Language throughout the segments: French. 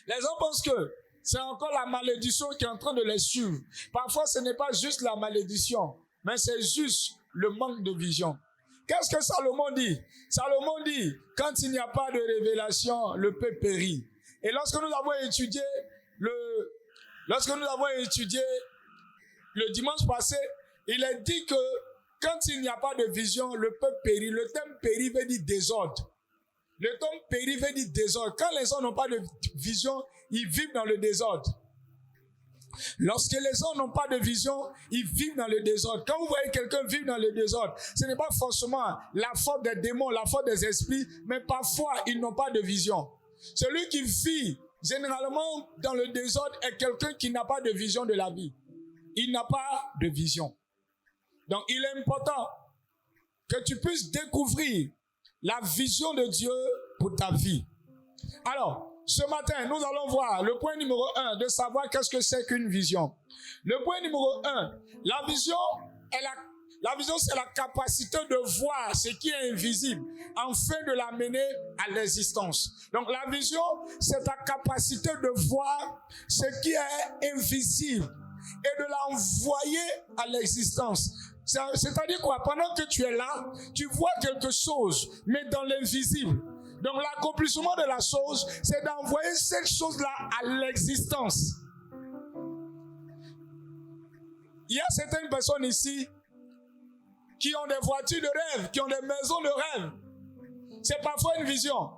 Les gens pensent que c'est encore la malédiction qui est en train de les suivre. Parfois, ce n'est pas juste la malédiction, mais c'est juste le manque de vision. Qu'est-ce que Salomon dit? Salomon dit, quand il n'y a pas de révélation, le peuple périt. Et lorsque nous avons étudié le dimanche passé, il est dit que quand il n'y a pas de vision, le peuple périt. Le terme périt veut dire désordre. Le terme périt veut dire désordre. Quand les gens n'ont pas de vision, ils vivent dans le désordre. Lorsque les gens n'ont pas de vision, ils vivent dans le désordre. Quand vous voyez quelqu'un vivre dans le désordre, ce n'est pas forcément la faute des démons, la faute des esprits, mais parfois ils n'ont pas de vision. Celui qui vit généralement dans le désordre est quelqu'un qui n'a pas de vision de la vie. Il n'a pas de vision. Donc il est important que tu puisses découvrir la vision de Dieu pour ta vie. Alors, ce matin, nous allons voir le point numéro 1 de savoir qu'est-ce que c'est qu'une vision. Le point numéro 1, la vision, c'est la capacité de voir ce qui est invisible afin de l'amener à l'existence. Donc la vision, c'est ta capacité de voir ce qui est invisible et de l'envoyer à l'existence. C'est-à-dire quoi? Pendant que tu es là, tu vois quelque chose, mais dans l'invisible. Donc l'accomplissement de la chose, c'est d'envoyer cette chose-là à l'existence. Il y a certaines personnes ici qui ont des voitures de rêve, qui ont des maisons de rêve. C'est parfois une vision.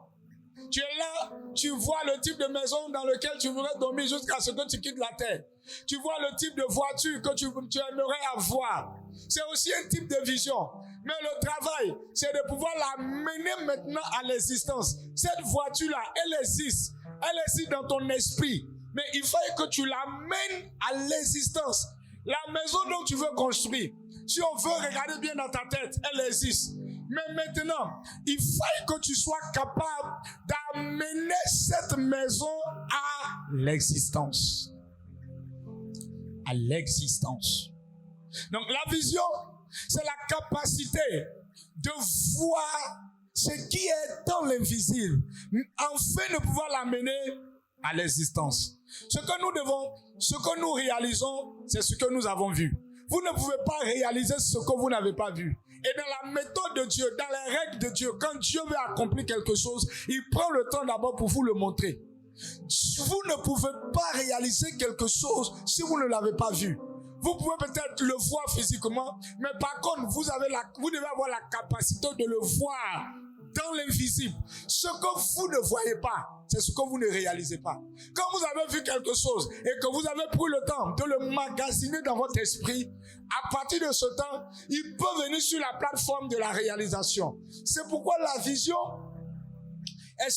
Tu es là, tu vois le type de maison dans lequel tu voudrais dormir jusqu'à ce que tu quittes la terre. Tu vois le type de voiture que tu aimerais avoir. C'est aussi un type de vision. Mais le travail, c'est de pouvoir la mener maintenant à l'existence. Cette voiture-là, elle existe dans ton esprit. Mais il faut que tu l'amènes à l'existence. La maison dont tu veux construire, si on veut regarder bien dans ta tête, elle existe. Mais maintenant, il faut que tu sois capable d'amener cette maison à l'existence. À l'existence. Donc la vision, c'est la capacité de voir ce qui est dans l'invisible, afin de pouvoir l'amener à l'existence. Ce que nous réalisons, c'est ce que nous avons vu. Vous ne pouvez pas réaliser ce que vous n'avez pas vu. Et dans la méthode de Dieu, dans les règles de Dieu, quand Dieu veut accomplir quelque chose, il prend le temps d'abord pour vous le montrer. Vous ne pouvez pas réaliser quelque chose si vous ne l'avez pas vu. Vous pouvez peut-être le voir physiquement, mais par contre, vous devez avoir la capacité de le voir dans l'invisible. Ce que vous ne voyez pas, c'est ce que vous ne réalisez pas. Quand vous avez vu quelque chose et que vous avez pris le temps de le magasiner dans votre esprit, à partir de ce temps, il peut venir sur la plateforme de la réalisation. C'est pourquoi la vision est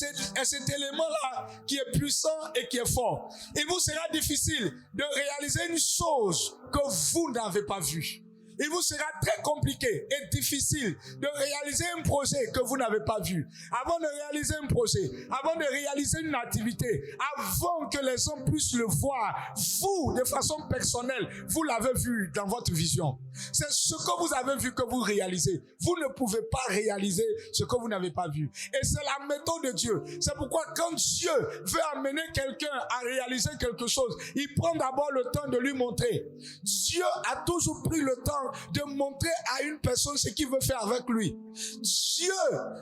cet élément-là qui est puissant et qui est fort. Il vous sera difficile de réaliser une chose que vous n'avez pas vue. Il vous sera très compliqué et difficile de réaliser un projet que vous n'avez pas vu. Avant de réaliser un projet, avant de réaliser une activité, avant que les gens puissent le voir, vous, de façon personnelle, vous l'avez vu dans votre vision. C'est ce que vous avez vu que vous réalisez. Vous ne pouvez pas réaliser ce que vous n'avez pas vu. Et c'est la méthode de Dieu. C'est pourquoi quand Dieu veut amener quelqu'un à réaliser quelque chose, il prend d'abord le temps de lui montrer. Dieu a toujours pris le temps de montrer à une personne ce qu'il veut faire avec lui. Dieu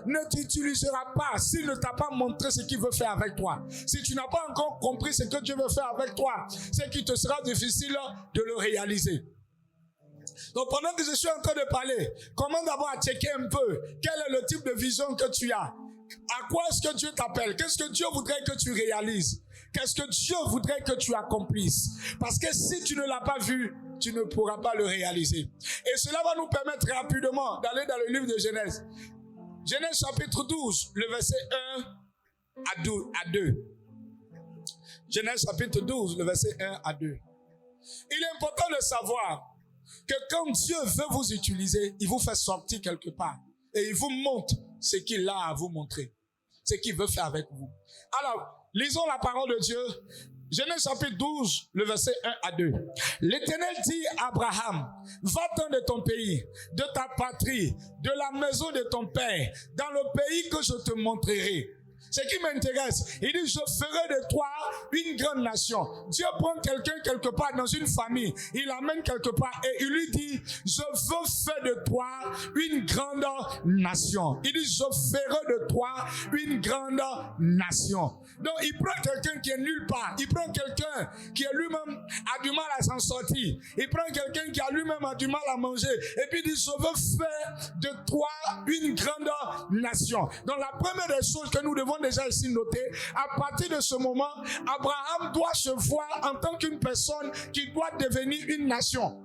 ne t'utilisera pas s'il ne t'a pas montré ce qu'il veut faire avec toi. Si tu n'as pas encore compris ce que Dieu veut faire avec toi, c'est qu'il te sera difficile de le réaliser. Donc pendant que je suis en train de parler, commence d'abord à checker un peu quel est le type de vision que tu as. À quoi est-ce que Dieu t'appelle? Qu'est-ce que Dieu voudrait que tu réalises? Qu'est-ce que Dieu voudrait que tu accomplisses? Parce que si tu ne l'as pas vu, tu ne pourras pas le réaliser. Et cela va nous permettre rapidement d'aller dans le livre de Genèse. Genèse chapitre 12, le verset 1 à 2. Genèse chapitre 12, le verset 1 à 2. Il est important de savoir que quand Dieu veut vous utiliser, il vous fait sortir quelque part. Et il vous montre ce qu'il a à vous montrer. Ce qu'il veut faire avec vous. Alors, lisons la parole de Dieu. Genèse chapitre 12, le verset 1 à 2. L'Éternel dit à Abraham, va-t'en de ton pays, de ta patrie, de la maison de ton père, dans le pays que je te montrerai. Ce qui m'intéresse, il dit, je ferai de toi une grande nation. Dieu prend quelqu'un quelque part dans une famille, il l'amène quelque part et il lui dit, je veux faire de toi une grande nation. Il dit, je ferai de toi une grande nation. Donc il prend quelqu'un qui est nulle part, il prend quelqu'un qui est lui-même a du mal à s'en sortir, il prend quelqu'un qui a lui-même a du mal à manger et puis il dit, je veux faire de toi une grande nation. Donc la première des choses que nous devons déjà ici noter, à partir de ce moment, Abraham doit se voir en tant qu'une personne qui doit devenir une nation.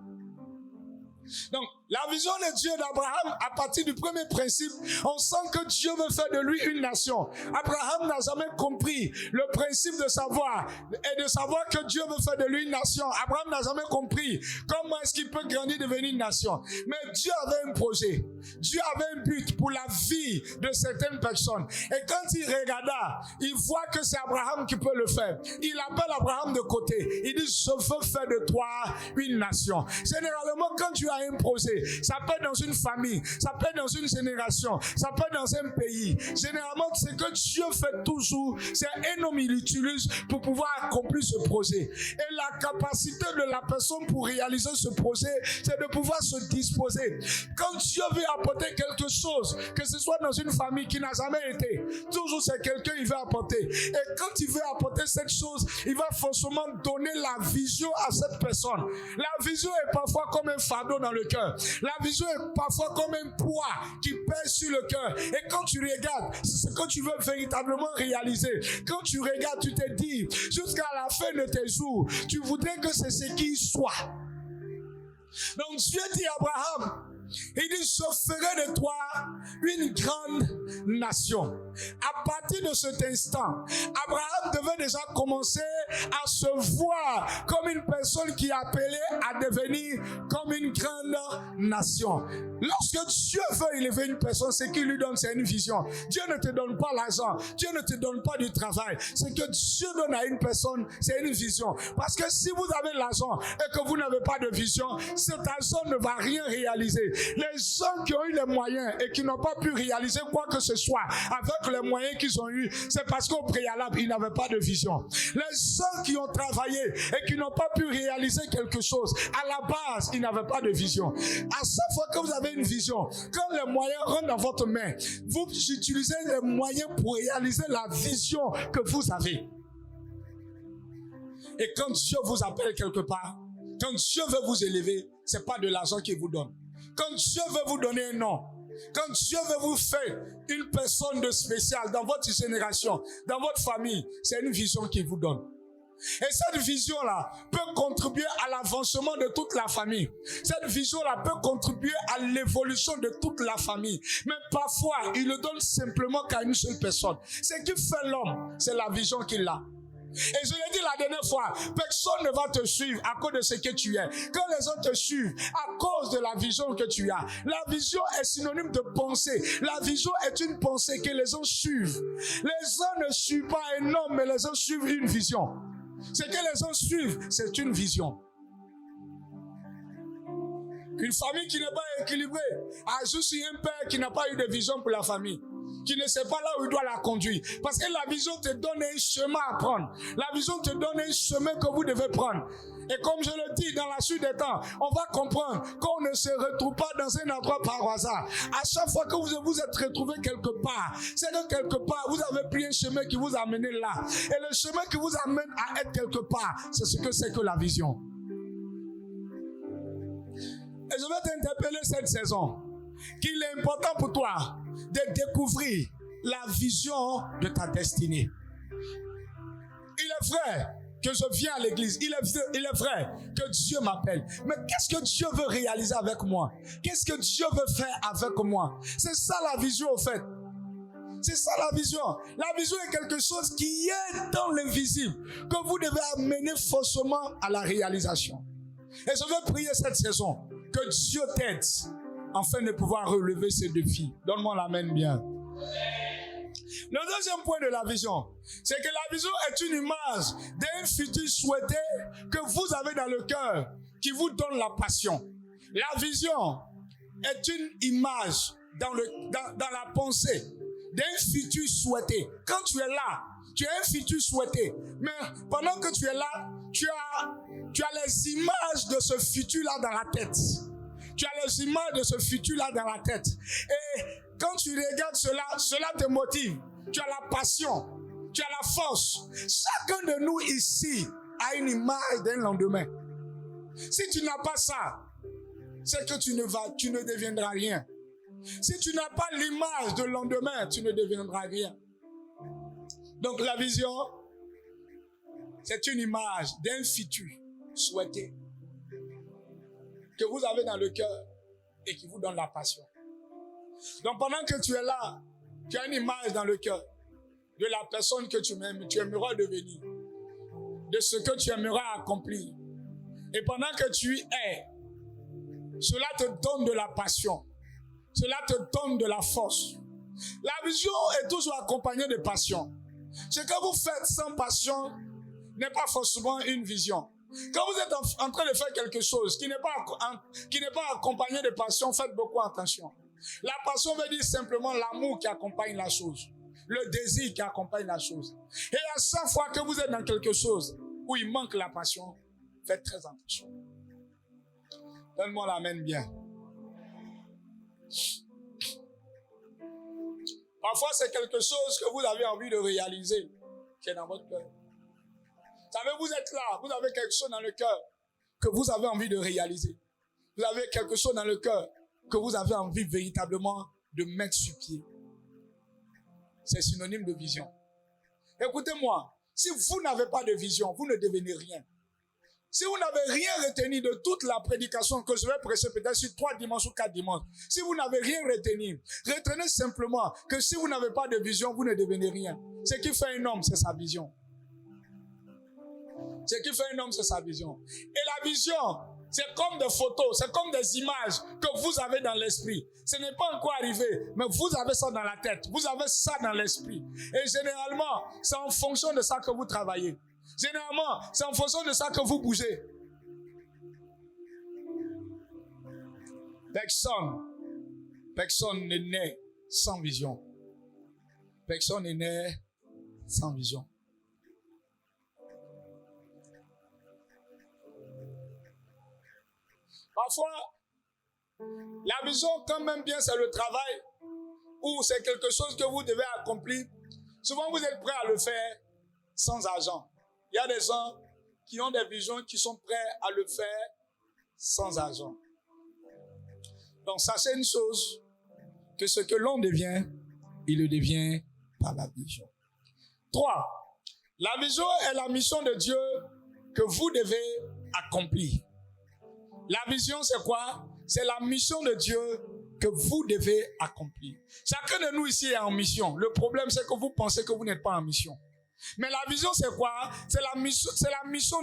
Donc, la vision de Dieu d'Abraham, à partir du premier principe, on sent que Dieu veut faire de lui une nation. Abraham n'a jamais compris le principe de savoir et de savoir que Dieu veut faire de lui une nation. Abraham n'a jamais compris comment est-ce qu'il peut grandir, devenir une nation. Mais Dieu avait un projet. Dieu avait un but pour la vie de certaines personnes. Et quand il regarda, il voit que c'est Abraham qui peut le faire. Il appelle Abraham de côté. Il dit, je veux faire de toi une nation. Généralement, quand tu as un projet, ça peut être dans une famille, ça peut être dans une génération, ça peut être dans un pays. Généralement, ce que Dieu fait toujours, c'est un homme il utilise pour pouvoir accomplir ce projet. Et la capacité de la personne pour réaliser ce projet, c'est de pouvoir se disposer. Quand Dieu veut apporter quelque chose, que ce soit dans une famille qui n'a jamais été, toujours c'est quelqu'un il veut apporter. Et quand il veut apporter cette chose, il va forcément donner la vision à cette personne. La vision est parfois comme un fardeau dans le cœur. La vision est parfois comme un poids qui pèse sur le cœur. Et quand tu regardes, c'est ce que tu veux véritablement réaliser. Quand tu regardes, tu te dis, jusqu'à la fin de tes jours, tu voudrais que c'est ce qui soit. Donc Dieu dit à Abraham, il dit, je ferai de toi une grande nation. À partir de cet instant, Abraham devait déjà commencer à se voir comme une personne qui est appelée à devenir comme une grande nation. Lorsque Dieu veut élever une personne, ce qu'il lui donne, c'est une vision. Dieu ne te donne pas l'argent, Dieu ne te donne pas du travail. Ce que Dieu donne à une personne, c'est une vision. Parce que si vous avez l'argent et que vous n'avez pas de vision, cet argent ne va rien réaliser. Les gens qui ont eu les moyens et qui n'ont pas pu réaliser quoi que ce soit avec les moyens qu'ils ont eu, c'est parce qu'au préalable, ils n'avaient pas de vision. Les gens qui ont travaillé et qui n'ont pas pu réaliser quelque chose, à la base, ils n'avaient pas de vision. À chaque fois que vous avez une vision, quand les moyens rentrent dans votre main, vous utilisez les moyens pour réaliser la vision que vous avez. Et quand Dieu vous appelle quelque part, quand Dieu veut vous élever, c'est pas de l'argent qu'il vous donne. Quand Dieu veut vous donner un nom, quand Dieu veut vous faire une personne de spéciale dans votre génération, dans votre famille, c'est une vision qu'il vous donne. Et cette vision-là peut contribuer à l'avancement de toute la famille. Cette vision-là peut contribuer à l'évolution de toute la famille. Mais parfois, il le donne simplement qu'à une seule personne. Ce qui fait l'homme, c'est la vision qu'il a. Et je l'ai dit la dernière fois, personne ne va te suivre à cause de ce que tu es. Quand les gens te suivent à cause de la vision que tu as, la vision est synonyme de pensée. La vision est une pensée que les gens suivent. Les gens ne suivent pas un homme, mais les gens suivent une vision. Ce que les gens suivent, c'est une vision. Une famille qui n'est pas équilibrée a juste un père qui n'a pas eu de vision pour la famille, qui ne sait pas là où il doit la conduire. Parce que la vision te donne un chemin à prendre. La vision te donne un chemin que vous devez prendre. Et comme je le dis, dans la suite des temps, on va comprendre qu'on ne se retrouve pas dans un endroit par hasard. À chaque fois que vous vous êtes retrouvé quelque part, c'est que quelque part, vous avez pris un chemin qui vous a amené là. Et le chemin qui vous amène à être quelque part, c'est que la vision. Et je vais t'interpeller cette saison, qu'il est important pour toi de découvrir la vision de ta destinée. Il est vrai que je viens à l'église, il est vrai que Dieu m'appelle. Mais qu'est-ce que Dieu veut réaliser avec moi? Qu'est-ce que Dieu veut faire avec moi? C'est ça la vision au fait. C'est ça la vision. La vision est quelque chose qui est dans l'invisible, que vous devez amener forcément à la réalisation. Et je veux prier cette saison, que Dieu t'aide afin de pouvoir relever ces défis. Donne-moi l'amen bien. Le deuxième point de la vision, c'est que la vision est une image d'un futur souhaité que vous avez dans le cœur, qui vous donne la passion. La vision est une image dans la pensée d'un futur souhaité. Quand tu es là, Tu as un futur souhaité. Mais pendant que tu es là, tu as les images de ce futur-là dans la tête. Tu as les images de ce futur-là dans la tête. Et quand tu regardes cela, cela te motive. Tu as la passion. Tu as la force. Chacun de nous ici a une image d'un lendemain. Si tu n'as pas ça, c'est que tu ne deviendras rien. Si tu n'as pas l'image de lendemain, tu ne deviendras rien. Donc la vision, c'est une image d'un futur souhaité que vous avez dans le cœur et qui vous donne la passion. Donc pendant que tu es là, tu as une image dans le cœur de la personne que tu aimeras devenir, de ce que tu aimeras accomplir. Et pendant que tu es, cela te donne de la passion. Cela te donne de la force. La vision est toujours accompagnée de passion. Ce que vous faites sans passion n'est pas forcément une vision. Quand vous êtes en train de faire quelque chose qui n'est pas accompagné de passion, faites beaucoup attention. La passion veut dire simplement l'amour qui accompagne la chose. Le désir qui accompagne la chose. Et à chaque fois que vous êtes dans quelque chose où il manque la passion, faites très attention. Donne-moi l'amen bien. Parfois, c'est quelque chose que vous avez envie de réaliser qui est dans votre cœur. Vous savez, vous êtes là, vous avez quelque chose dans le cœur que vous avez envie de réaliser. Vous avez quelque chose dans le cœur que vous avez envie véritablement de mettre sur pied. C'est synonyme de vision. Écoutez-moi, si vous n'avez pas de vision, vous ne devenez rien. Si vous n'avez rien retenu de toute la prédication que je vais prêcher peut-être sur 3 dimanches ou 4 dimanches, si vous n'avez rien retenu, retenez simplement que si vous n'avez pas de vision, vous ne devenez rien. Ce qui fait un homme, c'est sa vision. Ce qui fait un homme, c'est sa vision. Et la vision, c'est comme des photos, c'est comme des images que vous avez dans l'esprit. Ce n'est pas encore arrivé, mais vous avez ça dans la tête, vous avez ça dans l'esprit. Et généralement, c'est en fonction de ça que vous travaillez. Généralement, c'est en fonction de ça que vous bougez. Personne n'est né sans vision. Personne n'est né sans vision. Parfois, la vision, quand même bien, c'est le travail ou c'est quelque chose que vous devez accomplir. Souvent, vous êtes prêt à le faire sans argent. Il y a des gens qui ont des visions qui sont prêts à le faire sans argent. Donc, sachez une chose, que ce que l'on devient, il le devient par la vision. 3. La vision est la mission de Dieu que vous devez accomplir. La vision, c'est quoi? C'est la mission de Dieu que vous devez accomplir. Chacun de nous ici est en mission. Le problème, c'est que vous pensez que vous n'êtes pas en mission. Mais la vision, c'est quoi? C'est la mission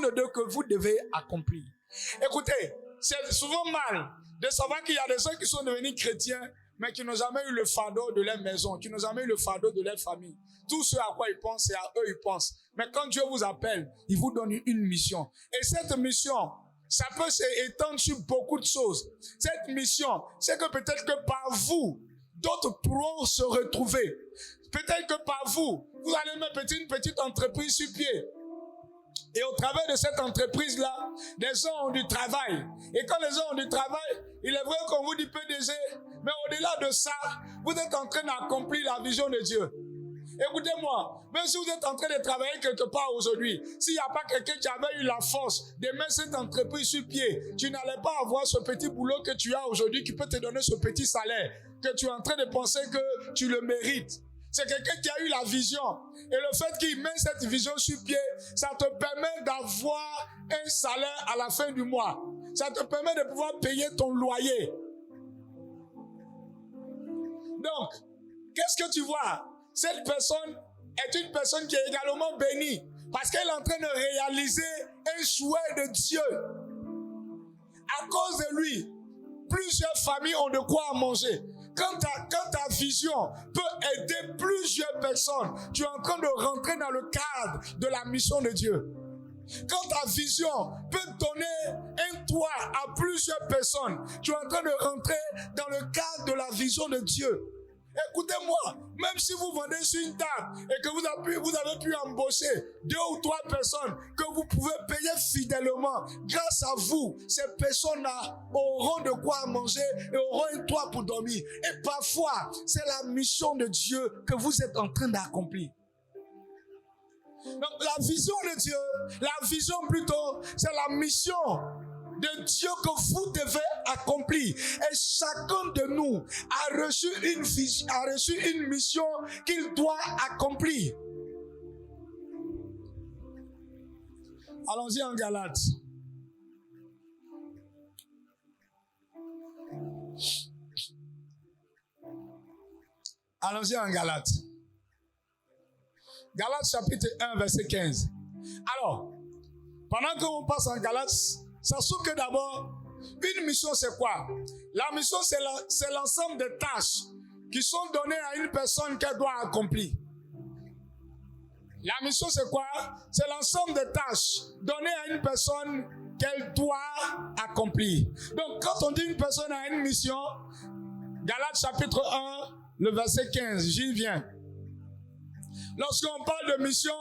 de Dieu que vous devez accomplir. Écoutez, c'est souvent mal de savoir qu'il y a des gens qui sont devenus chrétiens, mais qui n'ont jamais eu le fardeau de leur maison, qui n'ont jamais eu le fardeau de leur famille. Tout ce à quoi ils pensent, c'est à eux ils pensent. Mais quand Dieu vous appelle, il vous donne une mission. Et cette mission, ça peut s'étendre sur beaucoup de choses. Cette mission, c'est que peut-être que par vous, d'autres pourront se retrouver. Peut-être que par vous, vous allez mettre une petite entreprise sur pied. Et au travers de cette entreprise-là, des gens ont du travail. Et quand les gens ont du travail, il est vrai qu'on vous dit PDG, mais au-delà de ça, vous êtes en train d'accomplir la vision de Dieu. Écoutez-moi, même si vous êtes en train de travailler quelque part aujourd'hui, s'il n'y a pas quelqu'un qui avait eu la force de mettre cette entreprise sur pied, tu n'allais pas avoir ce petit boulot que tu as aujourd'hui qui peut te donner ce petit salaire, que tu es en train de penser que tu le mérites. C'est quelqu'un qui a eu la vision. Et le fait qu'il met cette vision sur pied, ça te permet d'avoir un salaire à la fin du mois. Ça te permet de pouvoir payer ton loyer. Donc, qu'est-ce que tu vois? Cette personne est une personne qui est également bénie parce qu'elle est en train de réaliser un souhait de Dieu. À cause de lui, plusieurs familles ont de quoi manger. Quand ta vision peut aider plusieurs personnes, tu es en train de rentrer dans le cadre de la mission de Dieu. Quand ta vision peut donner un toit à plusieurs personnes, tu es en train de rentrer dans le cadre de la vision de Dieu. Écoutez-moi, même si vous vendez sur une table et que vous avez pu embaucher 2 ou 3 personnes que vous pouvez payer fidèlement, grâce à vous, ces personnes-là auront de quoi manger et auront un toit pour dormir. Et parfois, c'est la mission de Dieu que vous êtes en train d'accomplir. Donc la vision de Dieu, la vision plutôt, c'est la mission de Dieu que vous devez accomplir. Et chacun de nous a reçu une mission qu'il doit accomplir. Allons-y en Galates. Allons-y en Galates. Galates chapitre 1, verset 15. Alors, pendant qu'on passe en Galates, sachons que d'abord, une mission c'est quoi? La mission c'est l'ensemble des tâches qui sont données à une personne qu'elle doit accomplir. La mission c'est quoi? C'est l'ensemble des tâches données à une personne qu'elle doit accomplir. Donc quand on dit une personne a une mission, Galates chapitre 1, le verset 15, j'y viens. Lorsqu'on parle de mission,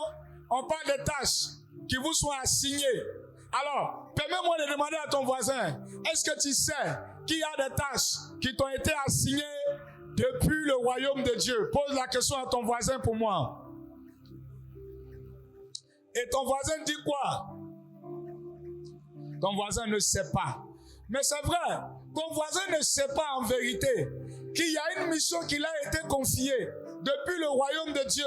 on parle de tâches qui vous sont assignées. Alors, permets-moi de demander à ton voisin, est-ce que tu sais qu'il y a des tâches qui t'ont été assignées depuis le royaume de Dieu? Pose la question à ton voisin pour moi. Et ton voisin dit quoi? Ton voisin ne sait pas. Mais c'est vrai, ton voisin ne sait pas en vérité qu'il y a une mission qui lui a été confiée depuis le royaume de Dieu,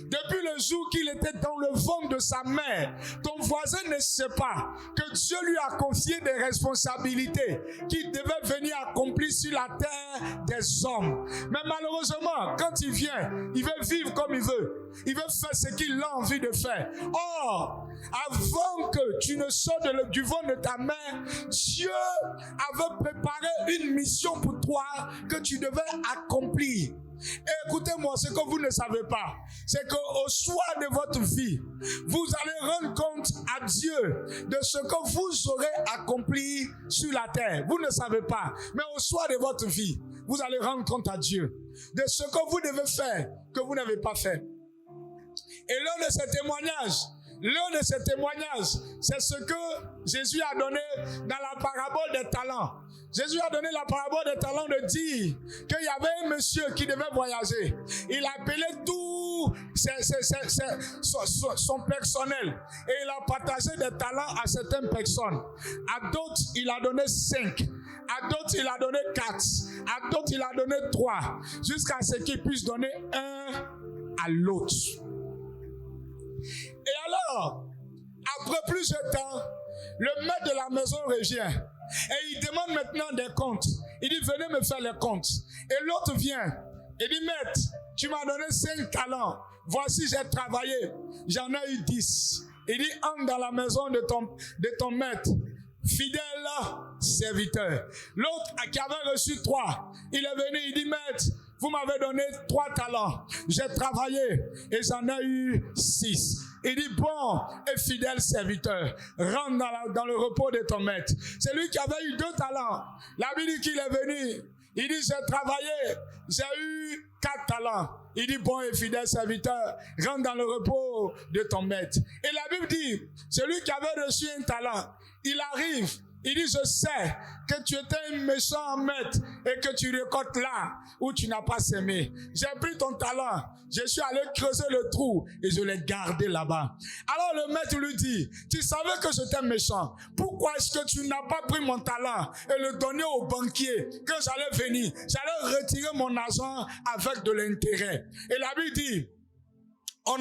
depuis le jour qu'il était dans le ventre de sa mère. Ton voisin ne sait pas que Dieu lui a confié des responsabilités qu'il devait venir accomplir sur la terre des hommes. Mais malheureusement, quand il vient, il veut vivre comme il veut. Il veut faire ce qu'il a envie de faire. Or, avant que tu ne sortes du ventre de ta mère, Dieu avait préparé une mission pour toi que tu devais accomplir. Et écoutez-moi, ce que vous ne savez pas, c'est qu'au soir de votre vie, vous allez rendre compte à Dieu de ce que vous aurez accompli sur la terre. Vous ne savez pas, mais au soir de votre vie, vous allez rendre compte à Dieu de ce que vous devez faire, que vous n'avez pas fait. Et l'un de ces témoignages, c'est ce que Jésus a donné dans la parabole des talents. Jésus a donné la parabole des talents de dire qu'il y avait un monsieur qui devait voyager. Il appelait tout son personnel et il a partagé des talents à certaines personnes. À d'autres, il a donné 5. À d'autres, il a donné 4. À d'autres, il a donné 3. Jusqu'à ce qu'il puisse donner un à l'autre. Et alors, après plusieurs temps, le maître de la maison revient. Et il demande maintenant des comptes. Il dit, venez me faire les comptes. Et l'autre vient. Il dit, maître, tu m'as donné 5 talents. Voici, j'ai travaillé. J'en ai eu 10. Il dit, entre dans la maison de ton maître. Fidèle serviteur. L'autre qui avait reçu 3. Il est venu, il dit, maître, vous m'avez donné 3 talents. J'ai travaillé et j'en ai eu 6. Il dit, bon et fidèle serviteur, rentre dans le repos de ton maître. C'est lui qui avait eu 2 talents. La Bible dit qu'il est venu. Il dit, j'ai travaillé, j'ai eu 4 talents. Il dit, bon et fidèle serviteur, rentre dans le repos de ton maître. Et la Bible dit, celui qui avait reçu un talent, il arrive. Il dit, je sais que tu étais un méchant maître et que tu récoltes là où tu n'as pas semé. J'ai pris ton talent, je suis allé creuser le trou et je l'ai gardé là-bas. Alors le maître lui dit, tu savais que j'étais méchant. Pourquoi est-ce que tu n'as pas pris mon talent et le donné au banquier quand j'allais venir? J'allais retirer mon argent avec de l'intérêt. Et la Bible dit, on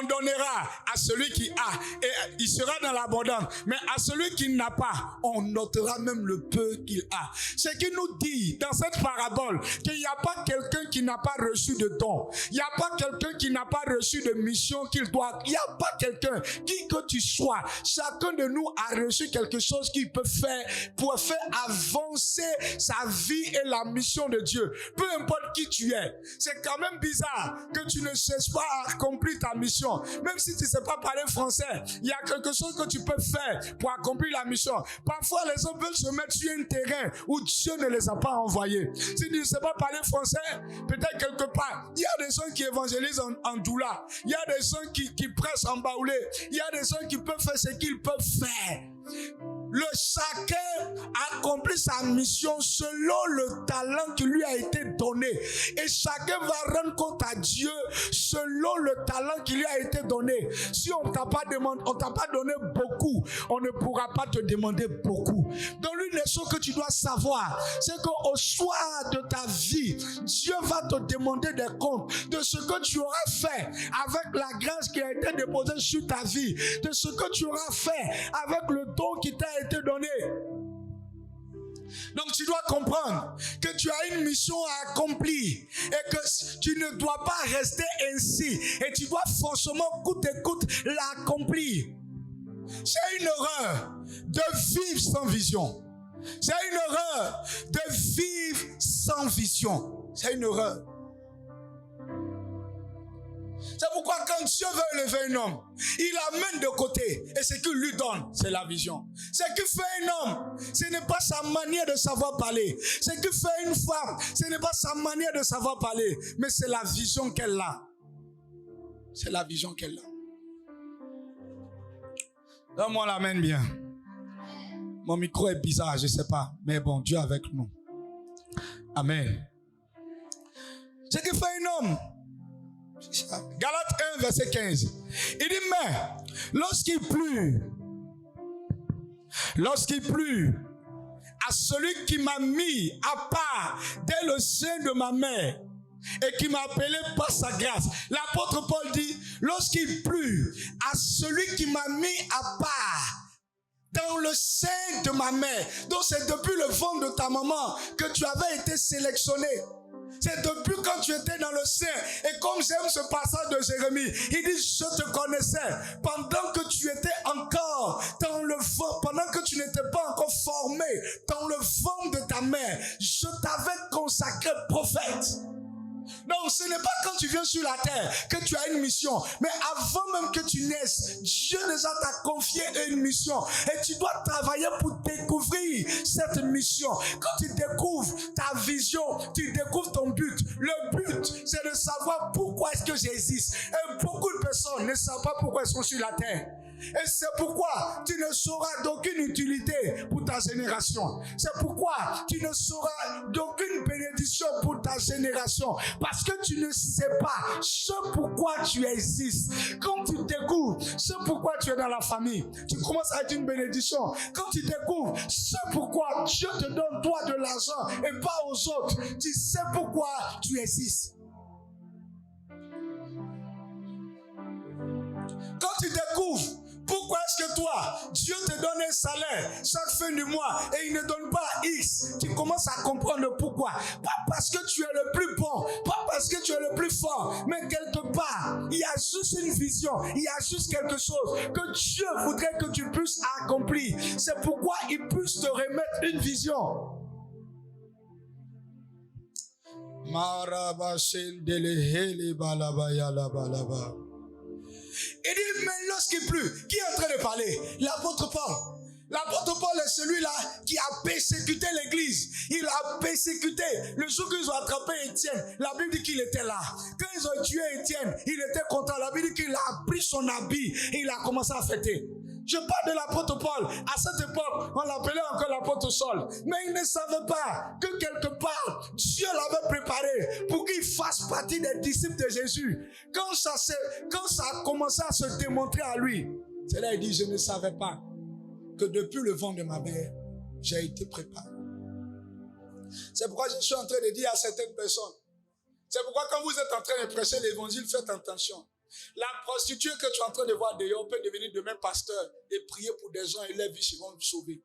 donnera à celui qui a et il sera dans l'abondance, mais à celui qui n'a pas, on notera même le peu qu'il a. Ce qui nous dit dans cette parabole qu'il n'y a pas quelqu'un qui n'a pas reçu de don, il n'y a pas quelqu'un qui n'a pas reçu de mission qu'il doit, il n'y a pas quelqu'un qui que tu sois, chacun de nous a reçu quelque chose qui peut faire pour faire avancer sa vie et la mission de Dieu. Peu importe qui tu es, c'est quand même bizarre que tu ne cesses pas à accomplir ta mission. Même si tu ne sais pas parler français, il y a quelque chose que tu peux faire pour accomplir la mission. Parfois, les hommes veulent se mettre sur un terrain où Dieu ne les a pas envoyés. Si tu ne sais pas parler français, peut-être quelque part, il y a des gens qui évangélisent en doula. Il y a des gens qui pressent en baoulé. Il y a des gens qui peuvent faire ce qu'ils peuvent faire. Le chacun accomplit sa mission selon le talent qui lui a été donné. Et chacun va rendre compte à Dieu selon le talent qui lui a été donné. Si on t'a pas donné beaucoup, on ne pourra pas te demander beaucoup. Donc l'une des choses que tu dois savoir, c'est qu'au soir de ta vie, Dieu va te demander des comptes de ce que tu auras fait avec la grâce qui a été déposée sur ta vie, de ce que tu auras fait avec le don qui t'a été donné. Donc tu dois comprendre que tu as une mission à accomplir et que tu ne dois pas rester ainsi et tu dois forcément coûte et coûte l'accomplir. C'est une erreur de vivre sans vision. C'est une erreur de vivre sans vision. C'est une erreur. C'est pourquoi quand Dieu veut élever un homme, il l'amène de côté. Et ce qu'il lui donne, c'est la vision. Ce qui fait un homme, ce n'est pas sa manière de savoir parler. Ce qui fait une femme, ce n'est pas sa manière de savoir parler. Mais c'est la vision qu'elle a. C'est la vision qu'elle a. Donne-moi l'amène bien. Mon micro est bizarre, je ne sais pas. Mais bon, Dieu est avec nous. Amen. Ce qui fait un homme, Galates 1, verset 15. Il dit, mais lorsqu'il plut à celui qui m'a mis à part dès le sein de ma mère et qui m'a appelé par sa grâce. L'apôtre Paul dit, lorsqu'il plut à celui qui m'a mis à part dans le sein de ma mère. Donc c'est depuis le ventre de ta maman que tu avais été sélectionné. C'est depuis quand tu étais dans le sein. Et comme j'aime ce passage de Jérémie, il dit, je te connaissais pendant que tu étais encore dans le ventre, pendant que tu n'étais pas encore formé dans le ventre de ta mère. Je t'avais consacré prophète. Donc ce n'est pas quand tu viens sur la terre que tu as une mission, mais avant même que tu naisses, Dieu déjà t'a confié une mission et tu dois travailler pour découvrir cette mission. Quand tu découvres ta vision, tu découvres ton but. Le but, c'est de savoir pourquoi est-ce que j'existe. Et beaucoup de personnes ne savent pas pourquoi elles sont sur la terre. Et c'est pourquoi tu ne sauras d'aucune utilité pour ta génération. C'est pourquoi tu ne sauras d'aucune bénédiction pour ta génération. Parce que tu ne sais pas ce pourquoi tu existes. Quand tu découvres ce pourquoi tu es dans la famille, tu commences à être une bénédiction. Quand tu découvres ce pourquoi Dieu te donne toi de l'argent et pas aux autres, tu sais pourquoi tu existes. Quand tu découvres pourquoi est-ce que toi, Dieu te donne un salaire chaque fin du mois et il ne donne pas X, tu commences à comprendre le pourquoi. Pas parce que tu es le plus bon, pas parce que tu es le plus fort, mais quelque part, il y a juste une vision, il y a juste quelque chose que Dieu voudrait que tu puisses accomplir. C'est pourquoi il puisse te remettre une vision. Il dit, mais lorsqu'il plut, qui est en train de parler? L'apôtre Paul. L'apôtre Paul est celui-là qui a persécuté l'église. Il a persécuté. Le jour qu'ils ont attrapé Étienne, la Bible dit qu'il était là. Quand ils ont tué Étienne, il était content. La Bible dit qu'il a pris son habit et il a commencé à fêter. Je parle de l'apôtre Paul. À cette époque, on l'appelait encore l'apôtre Saul. Mais il ne savait pas que quelque part, Dieu l'avait préparé pour qu'il fasse partie des disciples de Jésus. Quand ça a commencé à se démontrer à lui, c'est là qu'il dit, je ne savais pas que depuis le ventre de ma mère, j'ai été préparé. C'est pourquoi je suis en train de dire à certaines personnes, c'est pourquoi quand vous êtes en train de prêcher l'évangile, faites attention. La prostituée que tu es en train de voir dehors peut devenir demain pasteur et prier pour des gens et leurs vies seront sauvées.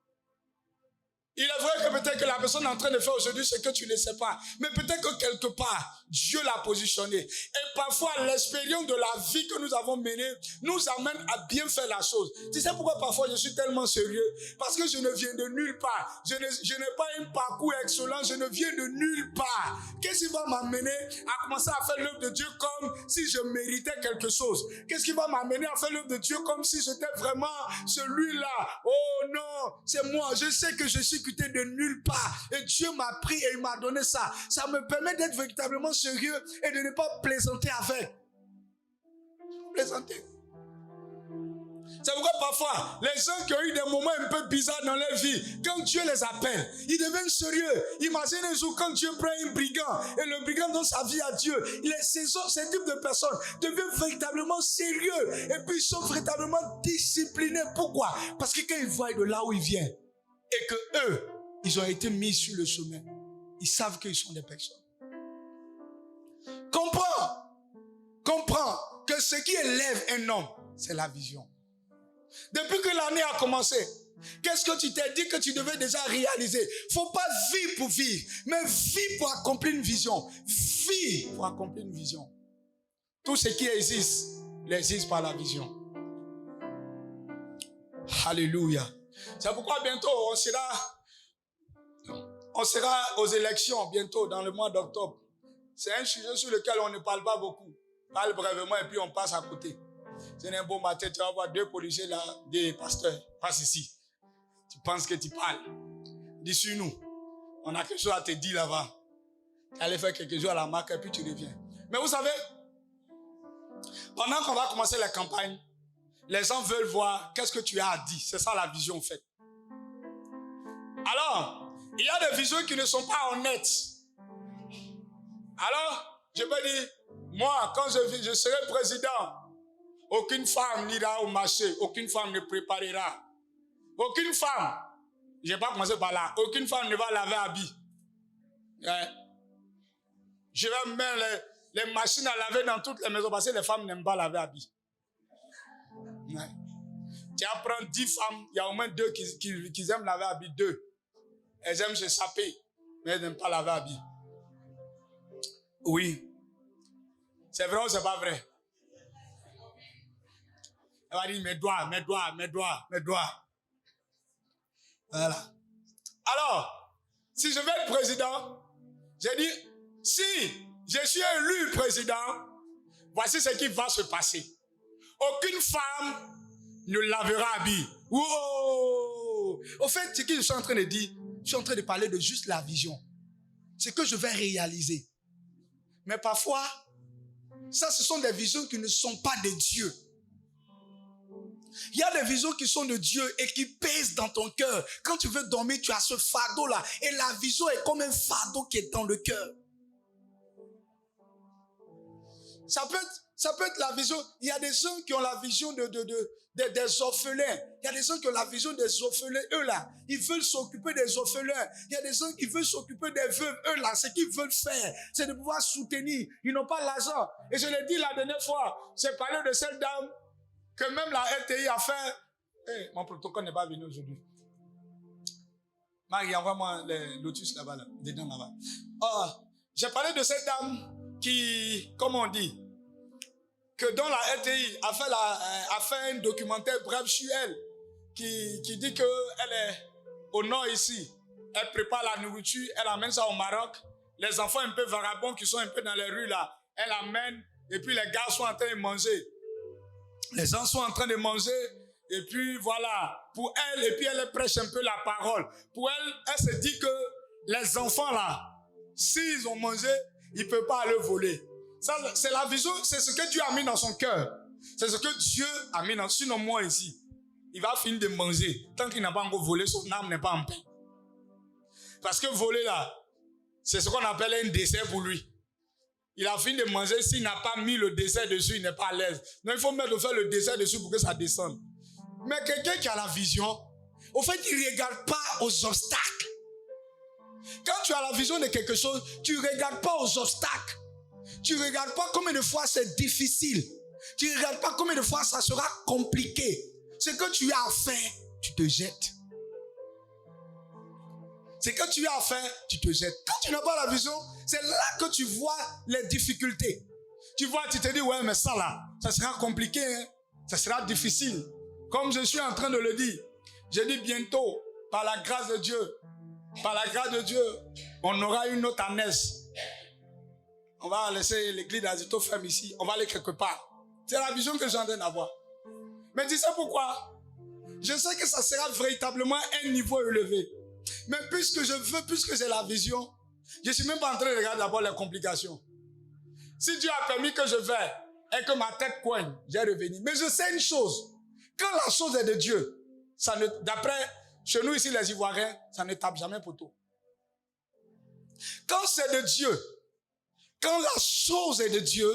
Il est vrai que peut-être que la personne est en train de faire aujourd'hui ce que tu ne sais pas. Mais peut-être que quelque part, Dieu l'a positionné. Et parfois, l'expérience de la vie que nous avons menée nous amène à bien faire la chose. Tu sais pourquoi parfois je suis tellement sérieux? Parce que je ne viens de nulle part. Je n'ai pas un parcours excellent. Je ne viens de nulle part. Qu'est-ce qui va m'amener à commencer à faire l'œuvre de Dieu comme si je méritais quelque chose? Qu'est-ce qui va m'amener à faire l'œuvre de Dieu comme si j'étais vraiment celui-là? Oh non, c'est moi. Je sais que je suis de nulle part. Et Dieu m'a pris et il m'a donné ça. Ça me permet d'être véritablement sérieux et de ne pas plaisanter avec. Plaisanter. C'est pourquoi parfois, les gens qui ont eu des moments un peu bizarres dans leur vie, quand Dieu les appelle, ils deviennent sérieux. Imagine un jour quand Dieu prend un brigand et le brigand donne sa vie à Dieu. Ces types de personnes deviennent véritablement sérieux et puis ils sont véritablement disciplinés. Pourquoi? Parce que quand ils voient de là où ils viennent, et que eux, ils ont été mis sur le chemin. Ils savent qu'ils sont des personnes. Comprends que ce qui élève un homme, c'est la vision. Depuis que l'année a commencé, qu'est-ce que tu t'es dit que tu devais déjà réaliser? Il ne faut pas vivre pour vivre, mais vivre pour accomplir une vision. Vivre pour accomplir une vision. Tout ce qui existe par la vision. Alléluia. C'est pourquoi bientôt on sera aux élections bientôt dans le mois d'octobre. C'est un sujet sur lequel on ne parle pas beaucoup. On parle brièvement et puis on passe à côté. C'est un beau matin, tu vas voir 2 policiers là, des pasteurs, passe ici. Tu penses que tu parles. Dis sur nous. On a quelque chose à te dire là-bas. Tu allais faire quelques jours à la marque et puis tu reviens. Mais vous savez, pendant qu'on va commencer la campagne, les gens veulent voir qu'est-ce que tu as à dire. C'est ça la vision en fait. Alors, il y a des visions qui ne sont pas honnêtes. Alors, je peux dire, moi, quand je serai président, aucune femme n'ira au marché, aucune femme ne préparera. Aucune femme, je n'ai pas commencé par là, aucune femme ne va laver habits. Je vais mettre les machines à laver dans toutes les maisons parce que les femmes n'aiment pas laver habits. Tu apprends 10 femmes, il y a au moins 2 qui aiment laver habits, 2. Elles aiment se saper, mais elles n'aiment pas laver habits. Oui. C'est vrai ou c'est pas vrai? Elle va dire mes doigts. Voilà. Alors, si je vais être président, j'ai dit, si je suis élu président, voici ce qui va se passer. Aucune femme ne lavera habit. Wow! Au fait, ce que je suis en train de dire, je suis en train de parler de juste la vision. Ce que je vais réaliser. Mais parfois, ça, ce sont des visions qui ne sont pas de Dieu. Il y a des visions qui sont de Dieu et qui pèsent dans ton cœur. Quand tu veux dormir, tu as ce fardeau-là. Et la vision est comme un fardeau qui est dans le cœur. Ça peut être la vision. Il y a des gens qui ont la vision des orphelins. Il y a des gens qui ont la vision des orphelins. Eux là, ils veulent s'occuper des orphelins. Il y a des gens qui veulent s'occuper des veuves. Eux là, ce qu'ils veulent faire, c'est de pouvoir soutenir. Ils n'ont pas l'argent. Et je l'ai dit la dernière fois, j'ai parlé de cette dame que même la RTI a fait. Hey, mon protocole n'est pas venu aujourd'hui. Marie, envoie-moi les lotus là-bas, dedans là-bas. Oh, j'ai parlé de cette dame qui, comment on dit, que dans la RTI a fait un documentaire bref sur elle, qui dit qu'elle est au nord ici. Elle prépare la nourriture, elle amène ça au Maroc. Les enfants un peu vagabonds qui sont un peu dans les rues là, elle amène, et puis les gars sont en train de manger. Les gens sont en train de manger, et puis voilà, pour elle, et puis elle prêche un peu la parole. Pour elle, elle se dit que les enfants là, s'ils ont mangé, ils ne peuvent pas aller voler. Ça, c'est la vision, c'est ce que Dieu a mis dans son cœur. C'est ce que Dieu a mis dans, sinon moi ici. Il va finir de manger. Tant qu'il n'a pas encore volé, son âme n'est pas en paix. Parce que voler là, c'est ce qu'on appelle un dessert pour lui. Il a fini de manger, s'il n'a pas mis le dessert dessus, il n'est pas à l'aise. Donc il faut mettre le dessert dessus pour que ça descende. Mais quelqu'un qui a la vision, au fait, il ne regarde pas aux obstacles. Quand tu as la vision de quelque chose, tu ne regardes pas aux obstacles. Tu ne regardes pas combien de fois c'est difficile. Tu ne regardes pas combien de fois ça sera compliqué. Ce que tu as à faire, tu te jettes. C'est que tu as à faire, tu te jettes. Quand tu n'as pas la vision, c'est là que tu vois les difficultés. Tu vois, tu te dis, ouais, mais ça là, ça sera compliqué, hein? Ça sera difficile. Comme je suis en train de le dire, je dis bientôt, par la grâce de Dieu, on aura une autre Agnès. On va laisser l'église d'Azitophem ici, on va aller quelque part. C'est la vision que j'ai en train d'avoir. Mais tu sais pourquoi? Je sais que ça sera véritablement un niveau élevé. Mais puisque j'ai la vision, je ne suis même pas en train de regarder d'abord les complications. Si Dieu a permis que je vais et que ma tête coigne, j'ai revenu. Mais je sais une chose, quand la chose est de Dieu, d'après chez nous ici les Ivoiriens, ça ne tape jamais poteau. Quand c'est de Dieu, quand la chose est de Dieu,